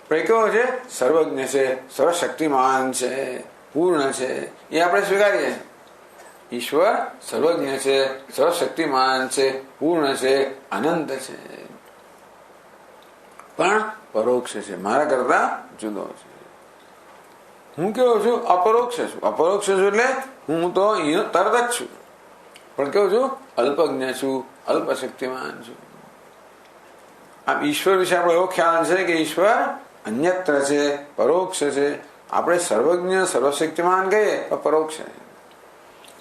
પણ એ કેવો છે? સર્વજ્ઞ છે, સર્વશક્તિમાન છે, પૂર્ણ છે. એ આપણે સ્વીકારીએ. ઈશ્વર સર્વજ્ઞ છે, સર્વશક્તિમાન છે, પૂર્ણ છે, અનંત છે, પણ પરોક્ષ છે, મારા કરતા જુદો છે. હું કેવો છું? અપરોક્ષ છું. અપરોક્ષ છું એટલે હું તો તરત જ છું, પણ કેવું છું? અલ્પજ્ઞ છું, અલ્પશક્તિમાન છું. આમ ઈશ્વર વિશે આપણો એવો ખ્યાલ છે કે ઈશ્વર અન્યત્ર છે, પરોક્ષ છે. આપણે સર્વજ્ઞ, સર્વશક્તિમાન કહીએ તો પરોક્ષ છે.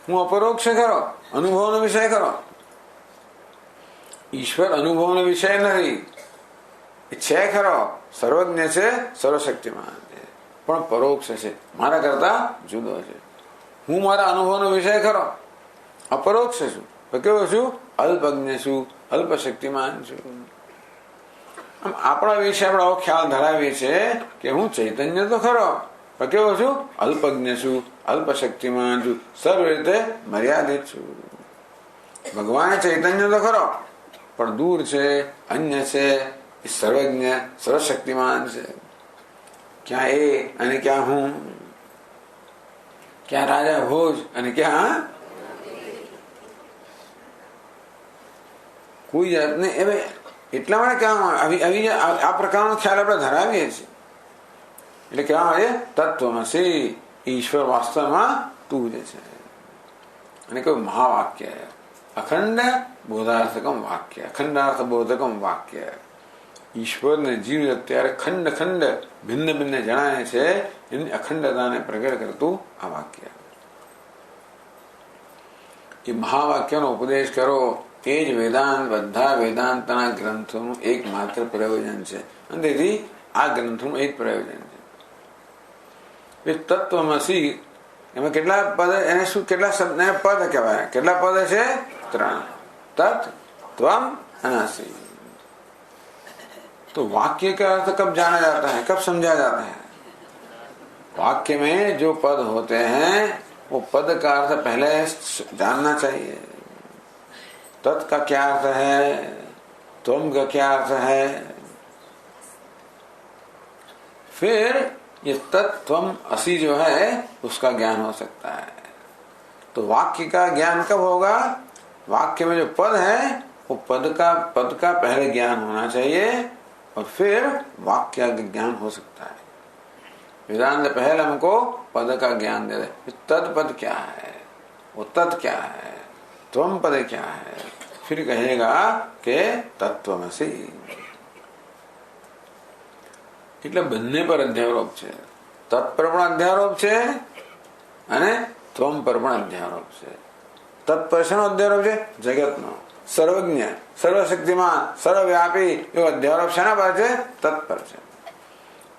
હું અપરોક્ષ ખરો, અનુભવનો વિષય ખરો. ઈશ્વર અનુભવનો વિષય નથી. છે ખરો, સર્વજ્ઞ છે, સર્વશક્તિમાન છે, પણ પરોક્ષ છે, મારા કરતા જુદો છે. હું મારા અનુભવનો વિષય ખરો, અપરોક્ષ છું, તો કેવો છું? અલ્પજ્ઞ છું, અલ્પશક્તિમાન છું. આમ આપણા વિશે આપણે આવો ખ્યાલ ધરાવીએ છીએ કે હું ચૈતન્ય તો ખરો, પણ કેવો છું? અલ્પજ્ઞ છું, અલ્પશક્તિમાન છું, સર્વ રીતે મર્યાદિત છું. ભગવાન ચૈતન્ય તો ખરો, પણ દૂર છે, અન્ય છે, સર્વજ્ઞ, સર્વશક્તિમાન છે. ક્યાં એ અને ક્યાં હું, ક્યાં રાજા ભોજ અને ક્યાં કોઈ જાતને. હવે એટલા માટે કહેવામાં આ પ્રકારનો ખ્યાલ આપણે ધરાવીએ છીએ. એટલે કહેવામાં આવે તત્વમસી, ઈશ્વર વાસ્તવમાં તું જ છે. અને કયું મહાવાક્ય, અખંડ બોધાર્થકમ વાક્ય, અખંડાર્થ બોધકમ વાક્ય. ઈશ્વરને જીવ અત્યારે ખંડ ખંડ ભિન્ન ભિન્ન જણાય છે, એની અખંડતાને પ્રગટ કરતું આ વાક્ય. એ મહાવાક્યનો ઉપદેશ કરો, એ જ વેદાંત, બધા વેદાંતના ગ્રંથોનું એકમાત્ર પ્રયોજન છે. અને તેથી આ ગ્રંથોનું એક પ્રયોજન છે. તત્વમસી એમાં કેટલા પદ, એને શું, કેટલા શબ્દ પદ કહેવાય? કેટલા પદ છે? 3. तत् त्वम अनासि। तो वाक्य का अर्थ कब जाना जाता है, कब समझा जाता है? वाक्य में जो पद होते हैं वो पद का अर्थ पहले जानना चाहिए। तत् का क्या अर्थ है, त्वम का क्या अर्थ है, फिर ये तत् त्वम असि जो है उसका ज्ञान हो सकता है। तो वाक्य का ज्ञान कब होगा? वाक्य में जो पद है वो पद का पहले ज्ञान होना चाहिए और फिर वाक्य का ज्ञान हो सकता है। वेदांत पहले हमको पद का ज्ञान दे दे, तत्पद क्या है, वो तत् क्या है, त्वम पद क्या है, फिर कहेगा कि तत्वमसि। એટલે બંને પર અધ્યારોપ છે, તત્ પર પણ અધ્યારોપ છે અને ત્વમ પર પણ અધ્યારોપ છે। તત્ પર શેનો અધ્યારોપ છે? જગતનો, સર્વજ્ઞ, સર્વશક્તિમાન, સર્વવ્યાપી એવો અધ્યારોપ શેના પર છે? તત્ પર છે।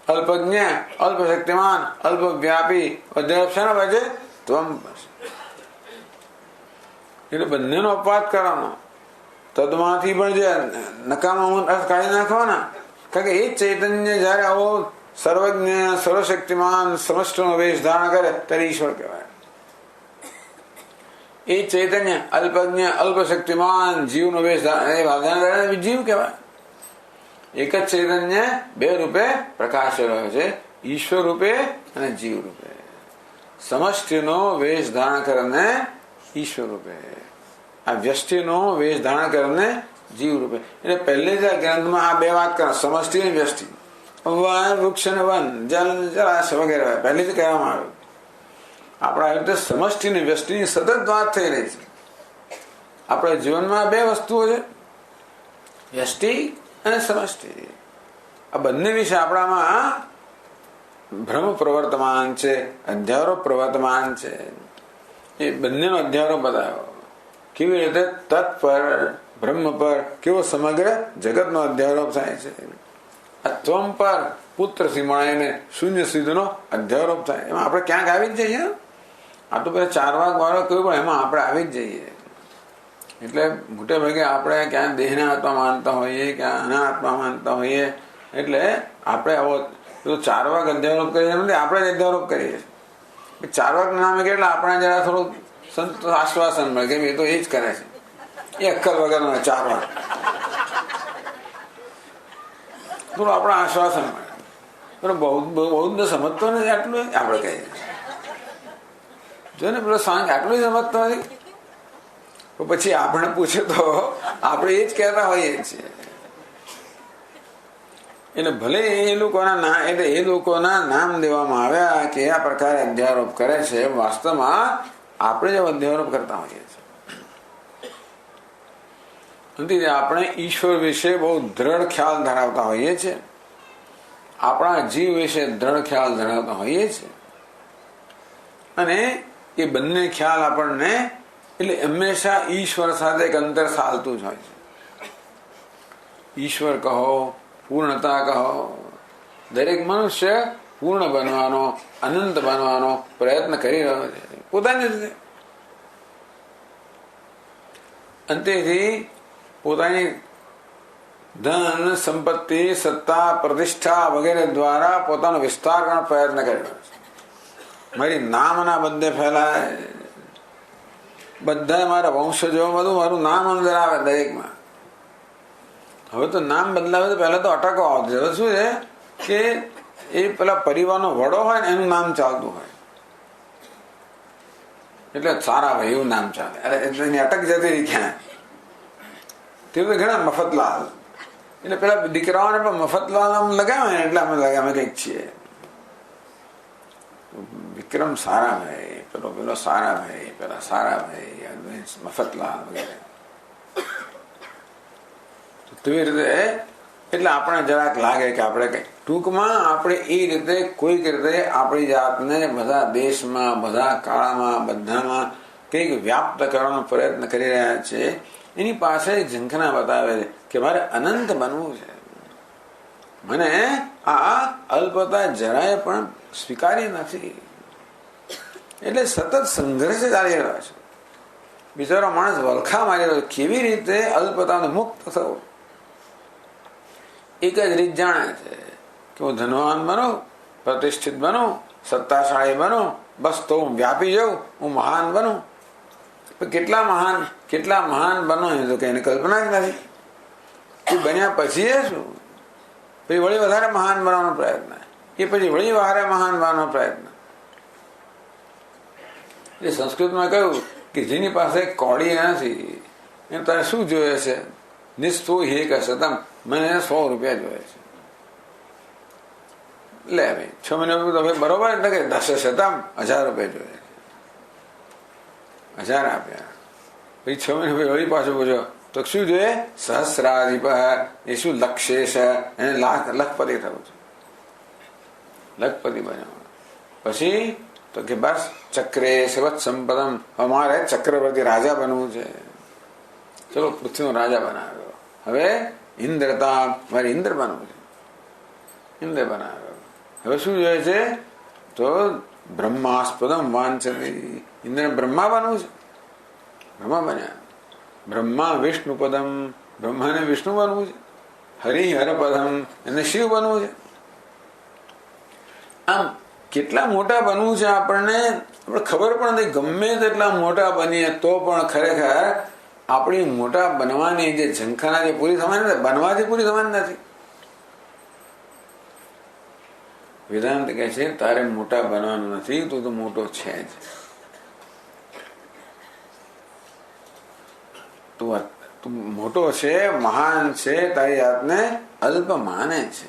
અલ્પજ્ઞ, અલ્પશક્તિમાન, અલ્પવ્યાપી અધ્યારોપ શેના પર છે? ત્વમ પર છે। એટલે બંનેનો અપવાદ કરવાનો। તદમાંથી પણ જે નકામા અર્થ કાઢી નાખવાના, કારણ કે એ ચૈતન્ય જયારે આવો સર્વજ્ઞ, સર્વશક્તિમાન, સમષ્ટિનો વેશ ધારણ કરે ત્યારે ઈશ્વર કહેવાય। એ ચૈતન્ય અલ્પજ્ઞ, અલ્પશક્તિમાન, જીવનો વેશ ધારણ જીવ કહેવાય। એક જ ચૈતન્ય બે રૂપે પ્રકાશ રહ્યો છે, ઈશ્વર રૂપે અને જીવ રૂપે। સમષ્ટિનો વેશ ધારણ કરીને ઈશ્વર રૂપે, આ વ્યષ્ટિનો વેશ ધારણ કરીને જીવ રૂપે. એટલે પહેલી જ ગ્રંથમાં આ બે વાત કરે, સમષ્ટિ અને વ્યષ્ટિ, વન વૃક્ષ અને વન, જલ જલાશય વગેરે પહેલી જ કહેવામાં આવ્યું. આપણા આવી રીતે સમષ્ટિ અને વ્યષ્ટિની સતત વાત થઈ રહી છે. આપણા જીવનમાં બે વસ્તુઓ છે, વ્યષ્ટિ અને સમષ્ટિ. આ બંને વિશે આપણામાં ભ્રમ પ્રવર્તમાન છે, અધ્યારો પ્રવર્તમાન છે. એ બંનેનો અધ્યારો બતાવ્યો. કેવી રીતે તત્ પર, બ્રહ્મ પર કેવો સમગ્ર જગતનો અધ્યારોપ થાય છે. આ ત્વમ પર પુત્રથી મળીને શૂન્ય સુધીનો અધ્યારોપ થાય. એમાં આપણે ક્યાંક આવી જ જઈએ. આ તો બધા 4 વાગ વાળો કહ્યું, પણ એમાં આપણે આવી જ જઈએ. એટલે મોટે ભાગે આપણે ક્યાં દેહના આત્મા માનતા હોઈએ, ક્યાં આના આત્મા માનતા હોઈએ. એટલે આપણે આવો 4 વાગ અધ્યારોપ કરીએ નથી, આપણે જ અધ્યારોપ કરીએ. 4 વાગ નામે કેટલા આપણે જરા થોડું સંતોષ આશ્વાસન મળે કે એ તો એ જ કરે છે, એ અક્કલ વગરનો 4 વાગ, થોડું આપણે આશ્વાસન મળે. પણ બહુ સમજતો નથી, આટલું આપણે કહીએ. જો ને પેલો સાંજ આટલું સમજતો નથી, તો પછી આપણે પૂછે તો આપણે એ જ કહેતા હોઈએ છીએ. એટલે ભલે એ લોકોના નામ દેવામાં આવ્યા કે આ પ્રકારે અધ્યારોપ કરે છે, વાસ્તવમાં આપણે જ અધ્યારોપ કરતા હોઈએ છીએ. આપણે ઈશ્વર વિશે બહુ દ્રઢ ખ્યાલ ધરાવતા હોઈએ છીએ, આપણા જીવ વિશે દ્રઢ ખ્યાલ ધરાવતા હોઈએ છીએ. અને એ બંને ખ્યાલ આપણને એટલે હંમેશા ઈશ્વર સાથે એક અંતર ચાલતું જ હોય છે. ઈશ્વર કહો, પૂર્ણતા કહો, દરેક મનુષ્ય પૂર્ણ બનવાનો, અનંત બનવાનો પ્રયત્ન કરી રહ્યો છે પોતાની રીતે. અંતેથી પોતાની ધન, સંપત્તિ, સત્તા, પ્રતિષ્ઠા વગેરે દ્વારા પોતાનો વિસ્તાર કરવાનો પ્રયત્ન કરી રહ્યો છે. મારી નામના બધે ફેલાય, બધા મારા વંશજો, બધું મારું નામ અંદર આવે દરેકમાં. હવે તો નામ બદલાવે તો પહેલા તો અટકો આવતી. હવે શું છે કે એ પેલા પરિવારનો વડો હોય ને એનું નામ ચાલતું હોય, એટલે સારા ભાઈ એવું નામ ચાલે. એની અટક જતી રહી ક્યાં? તે તો ઘણા મફતલાલ, એટલે પેલા દીકરાઓને પણ મફતલાલ આમ લગાવે ને એટલે અમે કંઈક છીએ. વિક્રમ સારા ભાઈ, પેલો સારા ભાઈ, પેલા સારા ભાઈ, મફતલાલ વગેરે. તેવી રીતે એટલે આપણે જરાક લાગે કે આપણે કઈ ટૂંકમાં આપણે એ રીતે કોઈક રીતે આપણી જાતને બધા દેશમાં, બધા કાળમાં, બધામાં કંઈક વ્યાપ્ત કરવાનો પ્રયત્ન કરી રહ્યા છે. એની પાસે ઝંખના બતાવે છે કે મારે અનંત બનવું છે. મને આ અલ્પતા જરાય પણ સ્વીકારી નથી. એટલે સતત સંઘર્ષ ચાલી રહ્યો છે. બિચારો માણસ વલખા મારી રહ્યો છે કેવી રીતે અલ્પતાને મુક્ત થવું. એક જ રીત જાણે છે કે હું ધનવાન બનું, પ્રતિષ્ઠિત બનું, સત્તાશાળી બનું, બસ તો હું વ્યાપી જાઉં, હું મહાન બનું. કેટલા મહાન બનો એ તો કઈ કલ્પના જ નથી. એ બન્યા પછી એ શું? પછી વળી વધારે મહાન બનવાનો પ્રયત્ન, એ પછી વળી વધારે મહાન બનવાનો પ્રયત્ન. એ સંસ્કૃતમાં કહ્યું કે જેની પાસે કોડી નથી એમ તારે શું જોઈએ છે? નિસ્તો હે કે સતમ, મને 100 રૂપિયા જોઈએ છે. લે ભાઈ 6 મહિના બરોબર, એટલે કે 10 શતમ 1000 રૂપિયા જોઈએ છે. 1000 આપ્યા. પછી 6 મહિના વળી પાછું પૂછ્યો તો શું જોઈએ? સહસ્રાધિપ. એ શું? લક્ષે છે, એને લખપતિ થવું છે, લખપતિ બન્યો. પછી તો કે બસ ચક્રે સવત સંપદમ, અમારે ચક્રવર્તી રાજા બનવું છે. ચલો પૃથ્વીનો રાજા બનાવ્યો. હવે ઇન્દ્રતા, મારે ઇન્દ્ર બનવું છે, ઇન્દ્ર બનાવ્યો. હવે શું જોઈએ છે? તો બ્રહ્માસ્પદમ વાંચતી, ઇન્દ્ર બ્રહ્મા બનવું છે, બ્રહ્મા બન્યા. બ્રહ્મા વિષ્ણુ પદમ, બ્રહ્માને વિષ્ણુ બનવું છે. હરિહર પદમ, એને શિવ બનવું છે. આમ કેટલા મોટા બનવું છે આપણને ખબર પણ નથી. ગમે તેટલા મોટા બનીએ તો પણ ખરેખર આપણી મોટા બનવાની જે ઝંખના જે પૂરી થવાની નથી, બનવાથી પૂરી થવાની નથી. વેદાંત કહે છે તારે મોટા બનવાનું નથી, તું તો મોટો છે જ. તું તું મોટો છે, મહાન છે, તારી જાતને અલ્પ માને છે.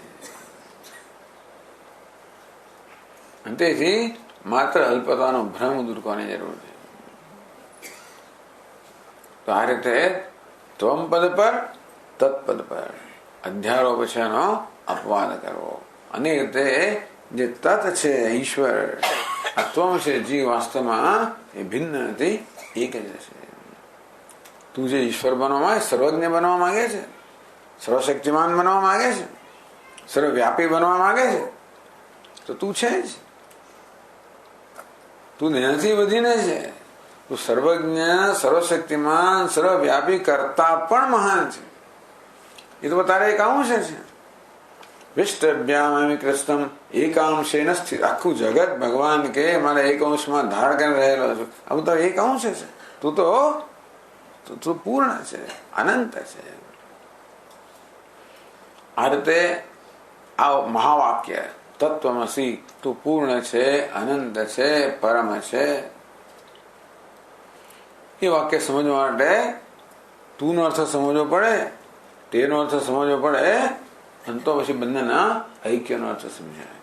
અને તેથી માત્ર અલ્પતાનો ભ્રમ દૂર કરવાની જરૂર છે. તો આ રીતે ત્વમ પદ પર તત્પદ પર અધ્યારોપ છે એનો અપવાદ કરવો. અને રીતે જે તત્ છે ઈશ્વર, આ ત્વમ છે જીવ વાસ્તવમાં એ ભિન્ન નથી, એક જ છે. તું જે ઈશ્વર બનવા માંગે, સર્વજ્ઞ બનવા માંગે છે, સર્વશક્તિમાન બનવા માંગે છે, સર્વવ્યાપી બનવા માંગે છે, તો તું છે જ. તું એનાથી વધીને છે. તું સર્વજ્ઞ, સર્વશક્તિમાન, સર્વવ્યાપી કરતા પણ મહાન છે. એ તો તારે એક અંશ છે. વિષ્ટભ્યામ કૃષ્ણમ એકાંશેન સ્થિત. આખું જગત ભગવાન કે મારા એક અંશમાં ધાર કરી રહેલો છું. આવું તો એક અંશ છે. તું તો પૂર્ણ છે, અનંત છે. આ રીતે આ મહાવાક્ય તત્વમસી, તું પૂર્ણ છે, અનંત છે, પરમ છે, એ વાક્ય સમજવા માટે તું નો અર્થ સમજવો પડે, તેનો અર્થ સમજવો પડે, અને તો પછી બંનેના ઐક્યનો અર્થ સમજાય.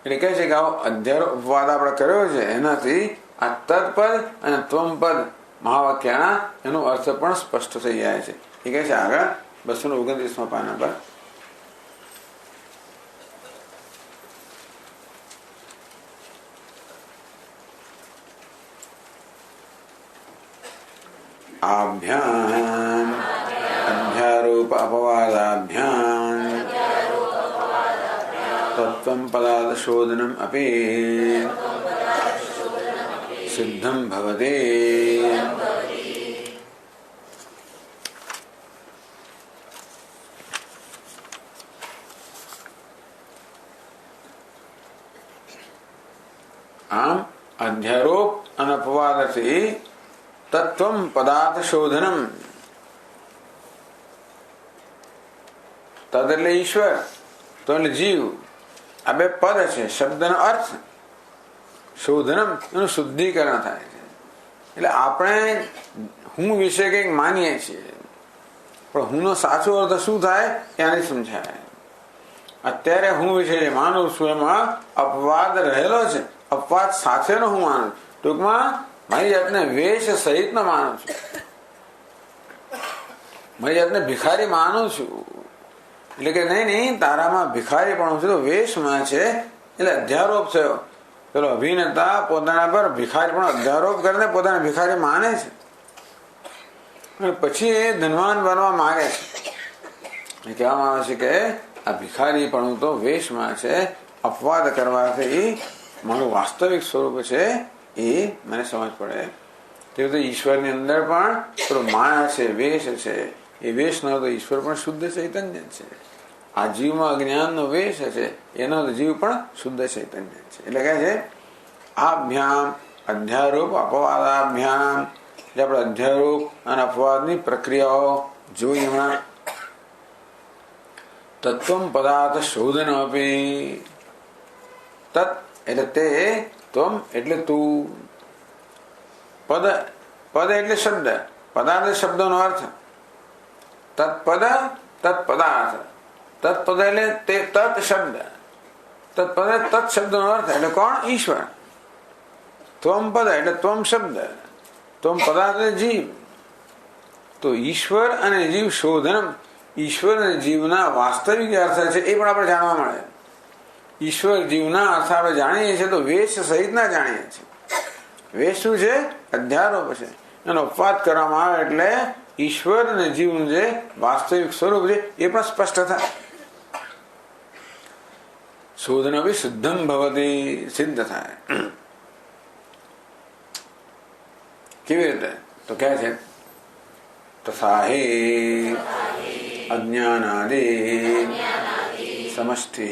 એટલે કહે છે કે આવો અધ્યારોપવાદ આપણે કર્યો છે, એનાથી આ તત્પદ અને ત્વમપદ મહાવાક્યના એનો અર્થ પણ સ્પષ્ટ થઈ જાય છે. એ કહે છે આગળ 229 પાના પર, આભ્યામ અધ્યારોપ અપવાદાભ્યામ તત્વમ પદાર્થ શોધનમ અપી સિદ્ધમ ભવતે. આમ અધ્યારોપ અને અપવાદથી તત્વમ પદાર્થ શોધનમ, તદ એટલે ઈશ્વર, તો એટલે જીવ, આ બે પદ છે, શબ્દનો અર્થ. શોધનમ એનું શુદ્ધિકરણ થાય છે. એટલે આપણે હું વિશે કંઈક માનીએ છીએ, પણ હું નો સાચો અર્થ શું થાય એ આને સમજાય. અત્યારે હું વિશે જે માનું છું એમાં અપવાદ રહેલો છે. અપવાદ સાથેનો હું માનું, ટૂંકમાં મારી જાતને વેશ સહિત નો માનું છું, મારી જાતને ભિખારી માનું છું. એટલે કે નહીં તારામાં ભિખારી પણ છે, તો વેશમાં છે, એટલે અધ્યારોપ થયો. પેલો અભિનેતા પોતાના પર ભિખારી પણ અધ્યારોપ કરીને પોતાને ભિખારી માને છે, અને પછી એ ધનવાન બનવા માંગે છે. કહેવામાં આવે છે કે આ ભિખારી પણ તો વેશમાં છે, અપવાદ કરવાથી મારું વાસ્તવિક સ્વરૂપ છે એ મને સમજ પડે. તે રીતે ઈશ્વરની અંદર પણ પેલો માયા છે, વેશ છે. એ વેશ નો તો ઈશ્વર પણ શુદ્ધ ચૈતન્ય છે. આ જીવમાં અજ્ઞાનનો વેશ છે, એનો જીવ પણ શુદ્ધ ચૈતન્ય છે. એટલે કહે છે આભ્યામ અધ્યારોપ અપવાદાભ્યામ. એટલે આપણે અધ્યારોપ અને અપવાદની પ્રક્રિયાઓ જોઈ. એમાં તત્વમ પદાર્થ શોધન આપી. તત્ એટલે તે, ત્વમ એટલે તું, પદ એટલે શબ્દ, પદાર્થ શબ્દનો અર્થ. તત્પદ તત્પદાર્થ, તત્પદ એટલે તે તત્ શબ્દ, તત્પદ તત્ શબ્દનો અર્થ એટલે કોણ? ઈશ્વર. ત્વમ પદ એટલે ત્વમ શબ્દ, ત્વમ પદાર્થ એટલે જીવ. તો ઈશ્વર અને જીવ શોધનમ, ઈશ્વર અને જીવના વાસ્તવિક અર્થ છે એ પણ આપણે જાણવા મળે. ઈશ્વર જીવના અર્થ આપણે જાણીએ છીએ તો વેશ સહિત ના જાણીએ છીએ. વેશ શું છે? અધ્યારોપ છે. એનો અપવાદ કરવામાં આવે એટલે ઈશ્વર અને જીવનું જે વાસ્તવિક સ્વરૂપ છે એ પણ સ્પષ્ટ થાય. શોધન બી સિદ્ધમ ભવતી, સિદ્ધ થાય. કેવી રીતે? તો કહે છે તથા હે અજ્ઞાનાદિ સમષ્ટિ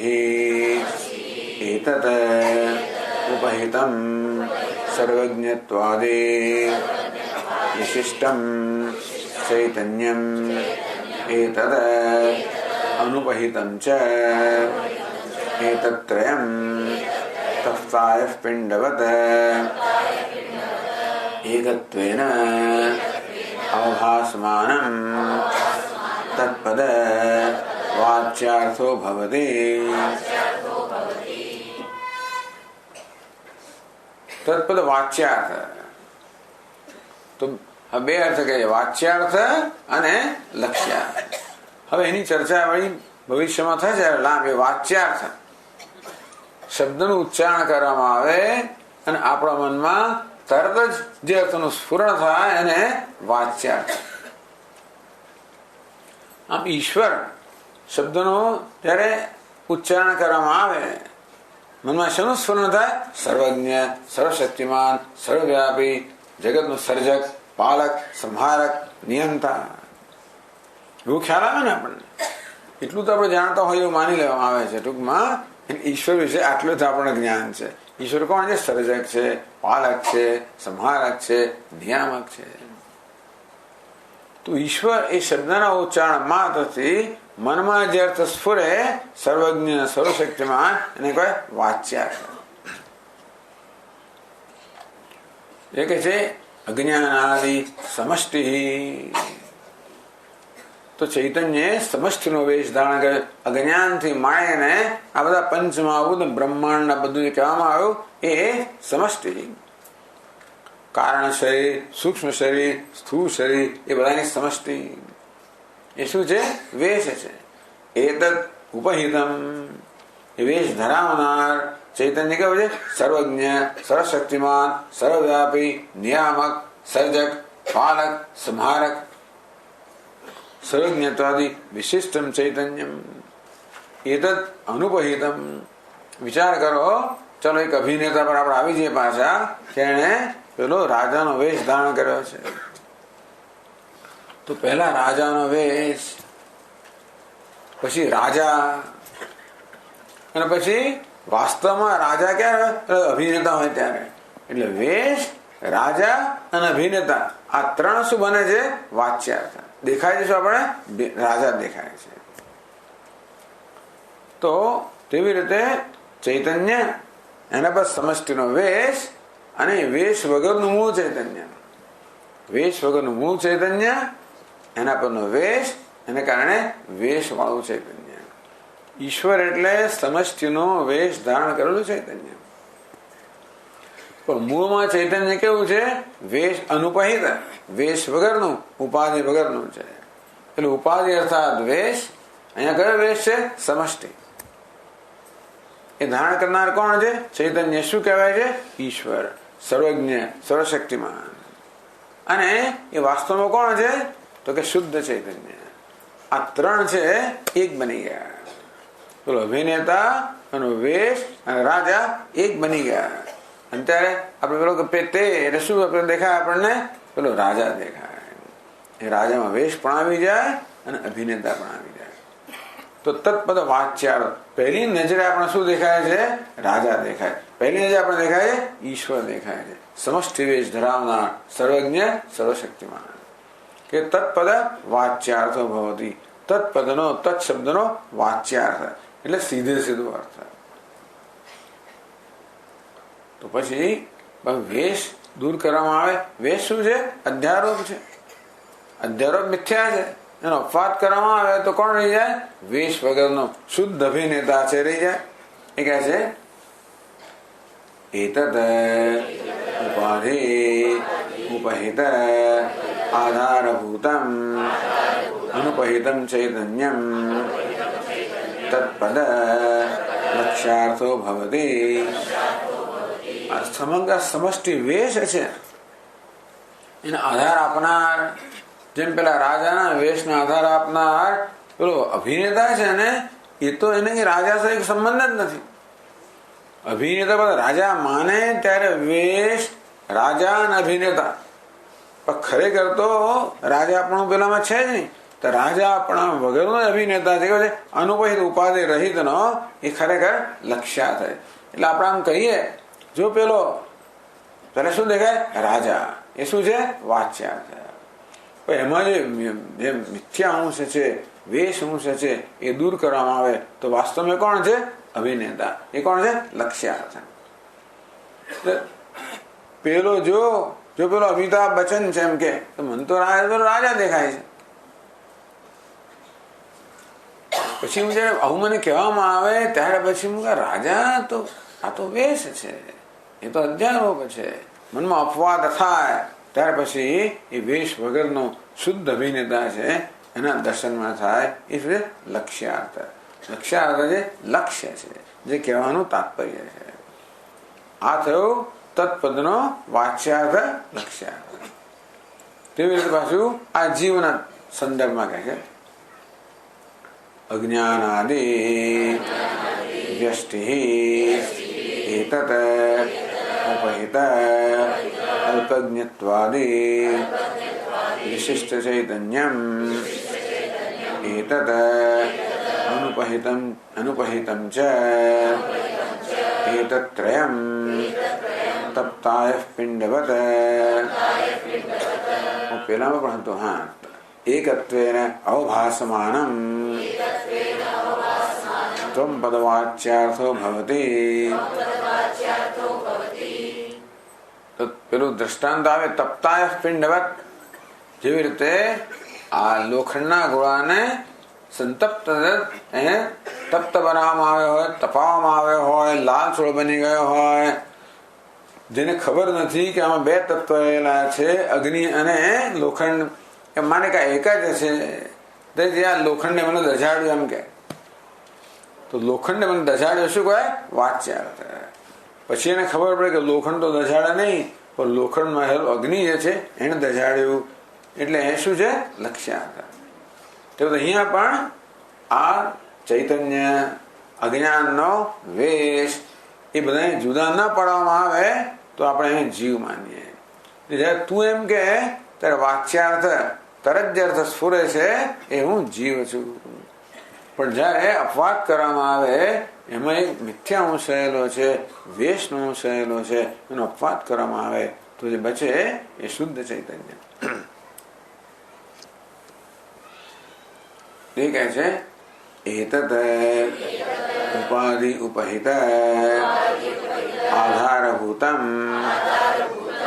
એતત ઉપહિતમ સર્વજ્ઞત્વાદે વિશિષ્ટમ ચૈતન્યમ એતદ અનુપહિતમ ચ એતત્રયમ તફ્તાયઃ પિંડવત એકત્વેન અવભાસમાનમ તત્પદ વાચ્યાર્થો ભવતિ. તત્પદ વાચ્યાર્થ તો બે અર્થ કહે છે, વાચ્યાર્થ અને લક્ષ્યાર્થ. હવે એની ચર્ચા વળી ભવિષ્યમાં થશે લાંબ. એ વાચ્યાર્થ શબ્દનું ઉચ્ચારણ કરવામાં આવે અને આપણા મનમાં તરત જ જે અર્થનું સ્ફુરણ થાય એને વાચ્યાર્થ. આમ ઈશ્વર શબ્દનું જ્યારે ઉચ્ચારણ કરવામાં આવે મનમાં શેનું સ્ફુરણ થાય? સર્વજ્ઞ, સર્વશક્તિમાન, સર્વવ્યાપી, જગતનું સર્જક, પાલક, સંહારક, નિયંતા. એવું ખ્યાલ આવે ને આપણને. એટલું તો આપણે જાણતા હોય એવું માની લેવામાં આવે છે. ટૂંકમાં ઈશ્વર વિશે આટલું જ આપણને જ્ઞાન છે. ઈશ્વર કોણ છે? સર્જક છે, પાલક છે, સંહારક છે, નિયામક છે. તો ઈશ્વર એ શબ્દના ઉચ્ચારણ માત્રથી મનમાં જે અર્થ સ્ફુરે સર્વજ્ઞ, સર્વશક્તિમાન એને કહે વાચ્યાર્થ. એ કે છે અજ્ઞાનાદિ સમષ્ટિ. તો ચૈતન્ય સમષ્ટિનો વેશ ધારણ કરે. અજ્ઞાનથી માંડીને આ બધા પંચમહાભૂત બ્રહ્માંડ બધું જે કહેવામાં આવ્યું એ સમષ્ટિ. કારણ શરીર, સૂક્ષ્મ શરીર, સ્થૂળ શરીર એ બધાની સમષ્ટિ. એ શું છે? વેશ છે. એતદ ઉપહિતમ એ વેશ ધરાવનાર ચૈતન્ય કેવું છે? સર્વજ્ઞ, સર્વશક્તિમાન, સર્વવ્યાપી, નિયામક, સર્જક, પાલક, સંહારક, સર્વજ્ઞત્વાદિ વિશિષ્ટમ ચૈતન્યમ. એતદ અનુપહિતમ. વિચાર કરો. ચલો એક અભિનેતા પર આપણે આવી જઈએ પાછા કે એને પેલો રાજાનો વેશ ધારણ કર્યો છે. તો પહેલા રાજાનો વેશ, પછી રાજા, અને પછી વાસ્તવમાં રાજા ક્યારે? અભિનેતા હોય ત્યારે. એટલે વેશ, રાજા અને અભિનેતા આ ત્રણ શું બને છે? વાચ્યાર્થ. દેખાય છે શું આપણે? રાજા દેખાય છે. તો તેવી રીતે ચૈતન્ય એના પર સમષ્ટિનો વેશ અને વેશ વગરનું મૂળ ચૈતન્ય. વેશ વગરનું મૂળ ચૈતન્ય, એના પરનો વેશ, એને કારણે વેશ વાળું ચૈતન્ય. ઈશ્વર એટલે સમષ્ટિનો વેશ ધારણ કરેલું ચૈતન્ય. પણ મૂળમાં ચૈતન્ય કેવું છે? વેશ અનુપહિત, વેશ વગરનું, ઉપાધિ વગરનું છે. એટલે ઉપાધિ અર્થાત વેશ. અહીંયા કયો વેશ છે? સમષ્ટિ. એ ધારણ કરનાર કોણ છે? ચૈતન્ય. શું કહેવાય છે? ઈશ્વર, સર્વજ્ઞ, સર્વશક્તિમાન. અને એ વાસ્તવમાં કોણ છે? તો કે શુદ્ધ ચૈતન્ય. આ ત્રણ છે એક બની ગયા. પેલો અભિનેતા અને વેશ અને રાજા એક બની ગયા. અને ત્યારે આપણે પેલો તે એટલે શું દેખાય આપણને? પેલો રાજા દેખાય. એ રાજામાં વેશ પણ આવી જાય અને અભિનેતા પણ આવી જાય. તો તત્પદ વાચ્યાર્થ. પહેલી નજરે આપણે શું દેખાય છે? રાજા દેખાય. પહેલી નજરે આપણે દેખાય છે ઈશ્વર દેખાય છે. સમષ્ટિ વેશ ધરાવનાર, સર્વજ્ઞ, સર્વશક્તિમાન. કે તત્પદ વાચ્યાર્થો ભવતી. તત્પદનો, તત્શબ્દનો વાચ્યાર્થ એટલે સીધે સીધો અર્થ. તો પછી વેશ દૂર કરવામાં આવે. વેશ શું છે? અધ્યારોપ છે. અધ્યારોપ મિથ્યા છે. એનો અપવાદ કરવામાં આવે તો કોણ રહી જાય? વેશ વગરનો શુદ્ધ અભિનેતા છે રહી જાય. એ કહે છે એતદ ઉપાધિ ઉપહિત આધારભૂતમ અનુપહિતમ ચૈતન્યમ તત્પદ લક્ષ્યાર્થો ભવતી. સમગ્ર સમષ્ટિ વેશ છે એને આધાર આપનાર. જેમ પેલા રાજાના વેશને આધાર આપનાર પેલો અભિનેતા છે ને, એ તો એને રાજા સાથે સંબંધ જ નથી. અભિનેતા બધા રાજા માને ત્યારે વેશ, રાજા અને અભિનેતા. પણ ખરેખર તો રાજા આપણું પેલામાં છે જ નહીં. તો રાજા આપણા વગરનો અભિનેતા છે. અનુપહિત ઉપાધિ રહિત નો એ ખરેખર લક્ષ્યાર્થ થાય. એટલે આપણે આમ કહીએ જો પેલો ત્યારે શું દેખાય? રાજા. એ શું છે? વાચ્યાર્થ. એમાં જે મિથ્યા અંશ છે, વેશ અંશ છે એ દૂર કરવામાં આવે તો વાસ્તવમાં કોણ છે? અભિનેતા. એ કોણ છે? લક્ષ્યાર્થ. પેલો જો જો પેલો અમિતાભ બચ્ચન છે એમ કે તો મને તો રાજા દેખાય છે. પછી હું જયારે આવું મને કહેવામાં આવે ત્યારે પછી હું રાજા તો આ તો વેશ છે, એ તો અધ્યારોપ છે. મનમાં અપવાદ થાય ત્યાર પછી એ વેશ વગરનો શુદ્ધ અભિનેતા છે એના દર્શનમાં થાય. એ શું છે? લક્ષ્યાર્થ. લક્ષ્યાર્થ જે લક્ષ્ય છે, જે કહેવાનું તાત્પર્ય છે. આ થયું તત્પદનો વાચ્યાર્થ લક્ષ્યાર્થ. તેવી રીતે પાછું આ જીવના સંદર્ભમાં કહે છે અજ્ઞાનાદિ વ્યષ્ટિ એતત ઉપહિત અલ્પજ્ઞત્વાદિ વિશિષ્ટ ચૈતન્યમ એતત અનુપહિતમ ચ એતત્રયમ તપ્તાય પિંડવત. પેલામાં પણ હતું. હા, એકત્વેન અવભાસમાનમ ત્વમ પદવાચ્યાર્થો ભવતિ. તો પેલું દ્રષ્ટાંત આવે તપ્તાય પિંડવત. જેવી રીતે આ લોખંડના ગોળાને સંતપ્ત એને તપ્ત બનાવવામાં આવ્યો હોય, તપાવવામાં આવ્યો હોય, લાલ ચોળ બની ગયો હોય, જેને ખબર નથી કે આમાં બે તત્વ રહેલા છે, અગ્નિ અને લોખંડ. એમ માને કે એક જ છે. આ લોખંડને મને દજાડ્યું એમ કે, તો લોખંડને મને દજાડ્યું શું કહે? વાચ્યાર્થ. પછી એને ખબર પડે કે લોખંડ તો દજાડે નહીં, પણ લોખંડમાં રહેલું અગ્નિ જે છે એને દજાડ્યું. એટલે એ શું છે? લક્ષ્યાર્થ. તો અહીંયા પણ આ ચૈતન્ય અજ્ઞાનનો વેશ એ બધા જુદા ના પાડવામાં આવે તો આપણે એને જીવ માનીએ. જયારે તું એમ કે ત્યારે વાચ્યાર્થ તરત જે અર્થ સ્ફુરે છે એ હું જીવ છું. પણ જયારે અપવાદ કરવામાં આવે એમાં એક મિથ્યા અંશ રહેલો છે, વેશનો અંશ રહેલો છે, એનો અપવાદ કરવામાં આવે તો જે બચે એ શુદ્ધ ચૈતન્ય. એ કહે છે એતત ઉપાધિ ઉપહિત આધારભૂતમ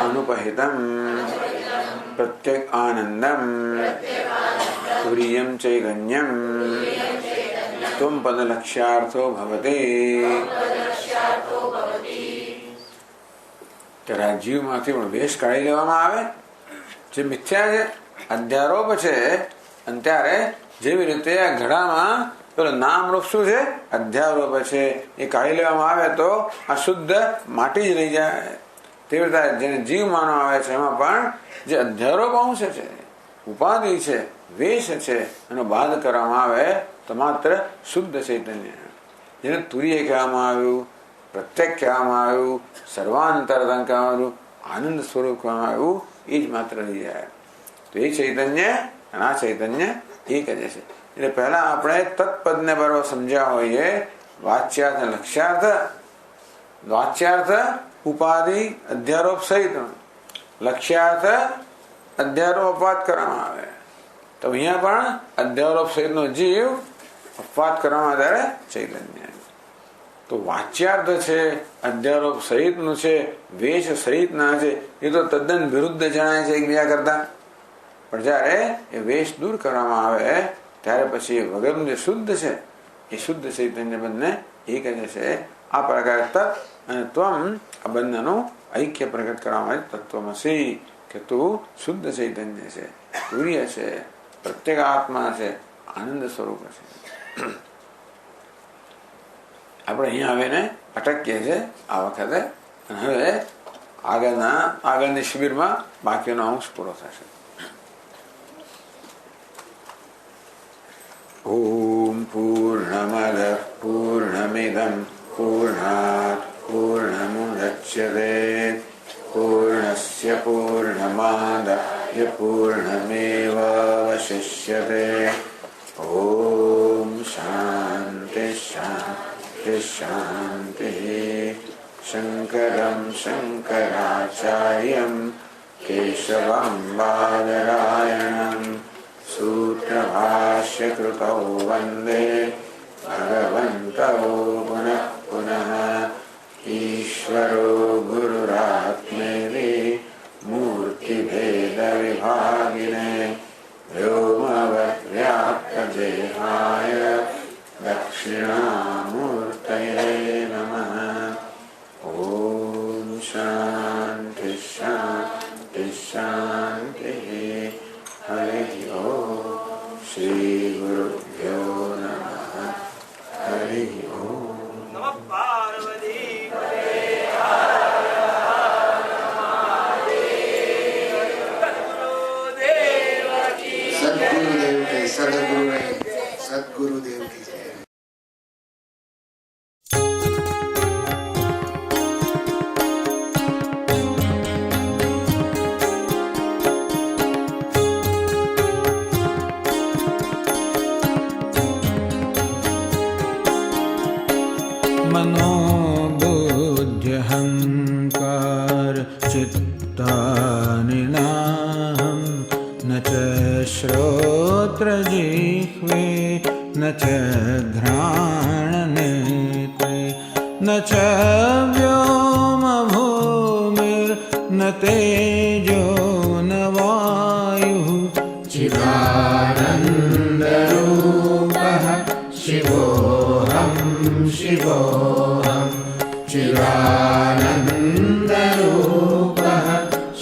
અનુપહિતમ પ્રત્યેક આનંદમ તુરીયમ ચૈતન્યમ ત્વમ પદ લક્ષ્યાર્થો ભવતિ. ત્યારે જીવમાંથી પણ વેશ કાઢી લેવામાં આવે. જે મિથ્યા છે, અધ્યારોપ છે, અને ત્યારે જેવી રીતે આ ઘડામાં પેલો નામરૂપ શું છે? અધ્યારોપ છે, એ કાઢી લેવામાં આવે તો આ શુદ્ધ માટી જ રહી જાય. તેવી રીતે જેને જીવ માનવામાં આવે છે એમાં પણ જે અધ્યારોપ અંશ છે, ઉપાધિ છે, વેશ છે, એનો બાદ કરવામાં આવે તો માત્ર શુદ્ધ ચૈતન્ય. જેને તુર્ય કહેવામાં આવ્યું, પ્રત્યેક કહેવામાં આવ્યું, સર્વાંતરતમ કહેવામાં આવ્યું, આનંદ સ્વરૂપ કહેવામાં આવ્યું, એ જ માત્ર રહી જાય. તો એ ચૈતન્ય અને આ ચૈતન્ય એક જ છે. એટલે પહેલા આપણે તત્પદને બરોબર સમજ્યા હોઈએ. વાચ્યાર્થ લક્ષ્યાર્થ. વાચ્યાર્થ ઉપાધિ અધ્યારોપ સહિત, લક્ષ્યાર્થ અધ્યારોપ અપવાદ કરવામાં આવે. તો અહીંયા પણ અધ્યારોપ સહિત નો જીવ અપવાદ કરવામાં ત્યારે ચૈતન્ય. તો વાચ્યાર્થ છે, અધ્યારોપ સહિત નું છે, વેશ સહિત ના છે, એ તો તદ્દન વિરુદ્ધ જણાય છે એકબીજા કરતા. પણ જયારે એ વેશ દૂર કરવામાં આવે ત્યારે પછી વગરનું જે શુદ્ધ છે એ શુદ્ધ ચૈતન્ય બંને એક જ છે. આ પ્રકારે તત્ અને ત્વમ આ બંનેનું ઐક્ય પ્રગટ કરવામાં આવે. તત્વમસી કે તું શુદ્ધ ચૈતન્ય છે, તુર્ય છે, પ્રત્યેક આત્મા છે, આનંદ સ્વરૂપ છે. આપણે અહીંયા હવે ને અટકીએ છીએ આ વખતે. હવે આગળની શિબિરમાં બાકીનો અંશ પૂરો થશે. ઓમ પૂર્ણમદ પૂર્ણમિદં પૂર્ણાત પૂર્ણમુદચ્યતે પૂર્ણસ્ય પૂર્ણમાદાય પૂર્ણમેવાવશિષ્યતે. ઓમ શાંતિ શાંતિ શાંતિ. શંકરં શંકરાચાર્યં કેશવં બાદરાયણં सूत्रभाष्य कृतौ वन्दे भगवन्तौ पुनः पुनः. ईश्वरो गुरुरात्मेति मूर्ति दक्षिणामूर्तये नमः। ॐ शान्ति शान्ति शान्तिः। हरिः ॐ। श्रीगुरुभ्यो नमः। हरिः ॐ। नमः पार्वती सद्गुरुदेव के सद्गुरुदेव की जय। मनोबुद्ध्यहंकार चित्तानि नाहं न च श्रोत्रजिह्वे न च घ्राणनेत्रे न च व्योमभूमिर्न तेजो न वायुः चिदानन्दरूपः शिवोऽहं शिवोऽहं चिदानन्दरूपः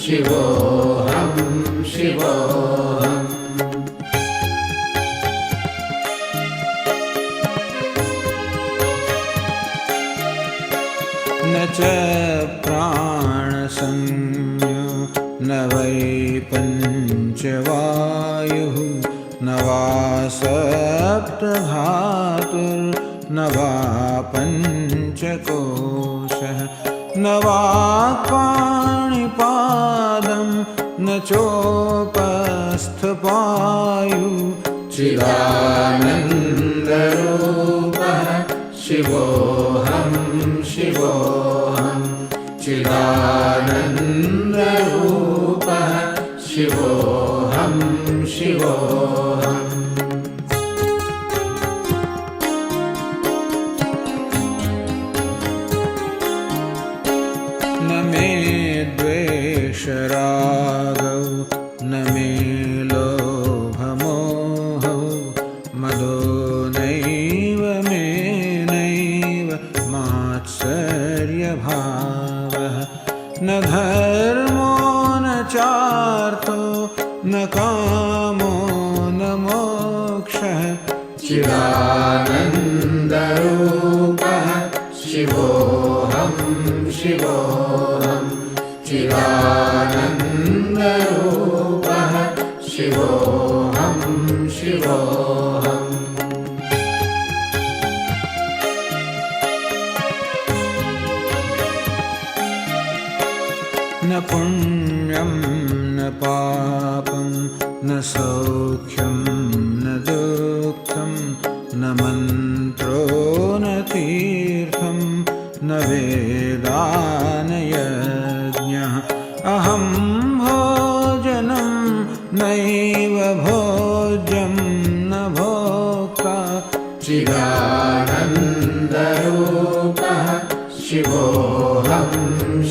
शिवोऽहं शिवोऽहम्। न च प्राणसंज्ञो न वै पञ्चवायुः न वा सप्तधातुर्न वा पञ्चकोशः न वा पाणिपादं न चोपस्थपायुः चिदानन्दरूपः शिवोऽहं शिवोऽहं चिदानन्दरूपः शिवोऽहं शिवोऽहम्। न मे द्वेषरागौ न मे लोभमोहौ मदो नैव मे नैव मात्सर्यभावः न धर्मो न चार्थो न कामो न मोक्षः चिदानन्दरूपः शिवोऽहं शिवोऽहं चिदानन्दरूपः शिवोऽहं शिवोऽहम्। न पुण्यं न पापं न सौख्यं न दुःखं न मन्त्रो न तीर्थं न वेदा न यज्ञः अहं भोजनं नैव भोज्यं न भोक्ता चिदानन्दरूपः शिवोऽहं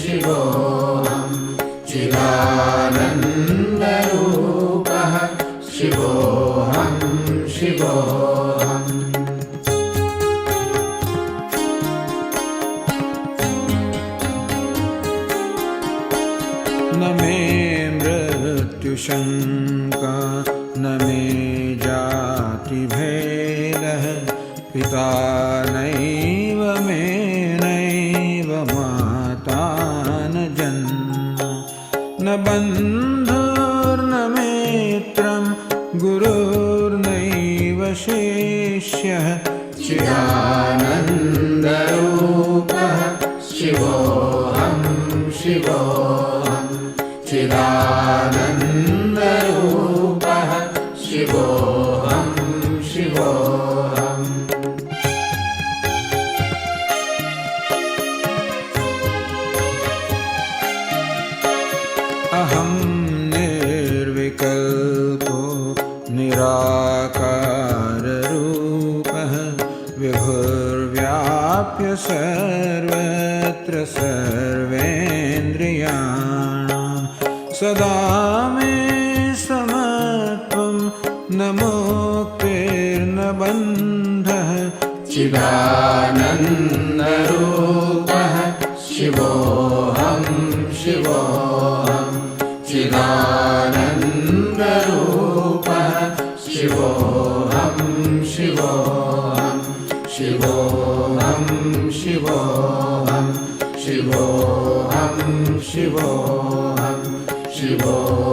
शिवोऽहं चिदानन्दरूपः शिवोऽहं शिवोऽहम्। न मे मृत्युशङ्का न मे जातिभेदः पिता नैव मे नैव माता न जन्म न बन्धुर्न मित्रं गुरुर्नैव शिष्यः चिदानन्दरूपः शिवोऽहं शिवोऽहं चिदानन्दरूपः शिवोऽहं शिवोऽहम्। अहं निर्विकल्पो निराकाररूपः विभुर्व्याप्य सर्वत्र सर्वेन्द्रियाणां सदा मे समत्वं न मुक्तिर्न बन्धः चिदानन्दरूपः शिवोऽहं शिवोऽहं चिदानन्दरूपः शिवोऽहं शिवोऽहं शिवोऽहं शिवोऽहं शिवोऽहं शिवोऽहं शिवोऽहं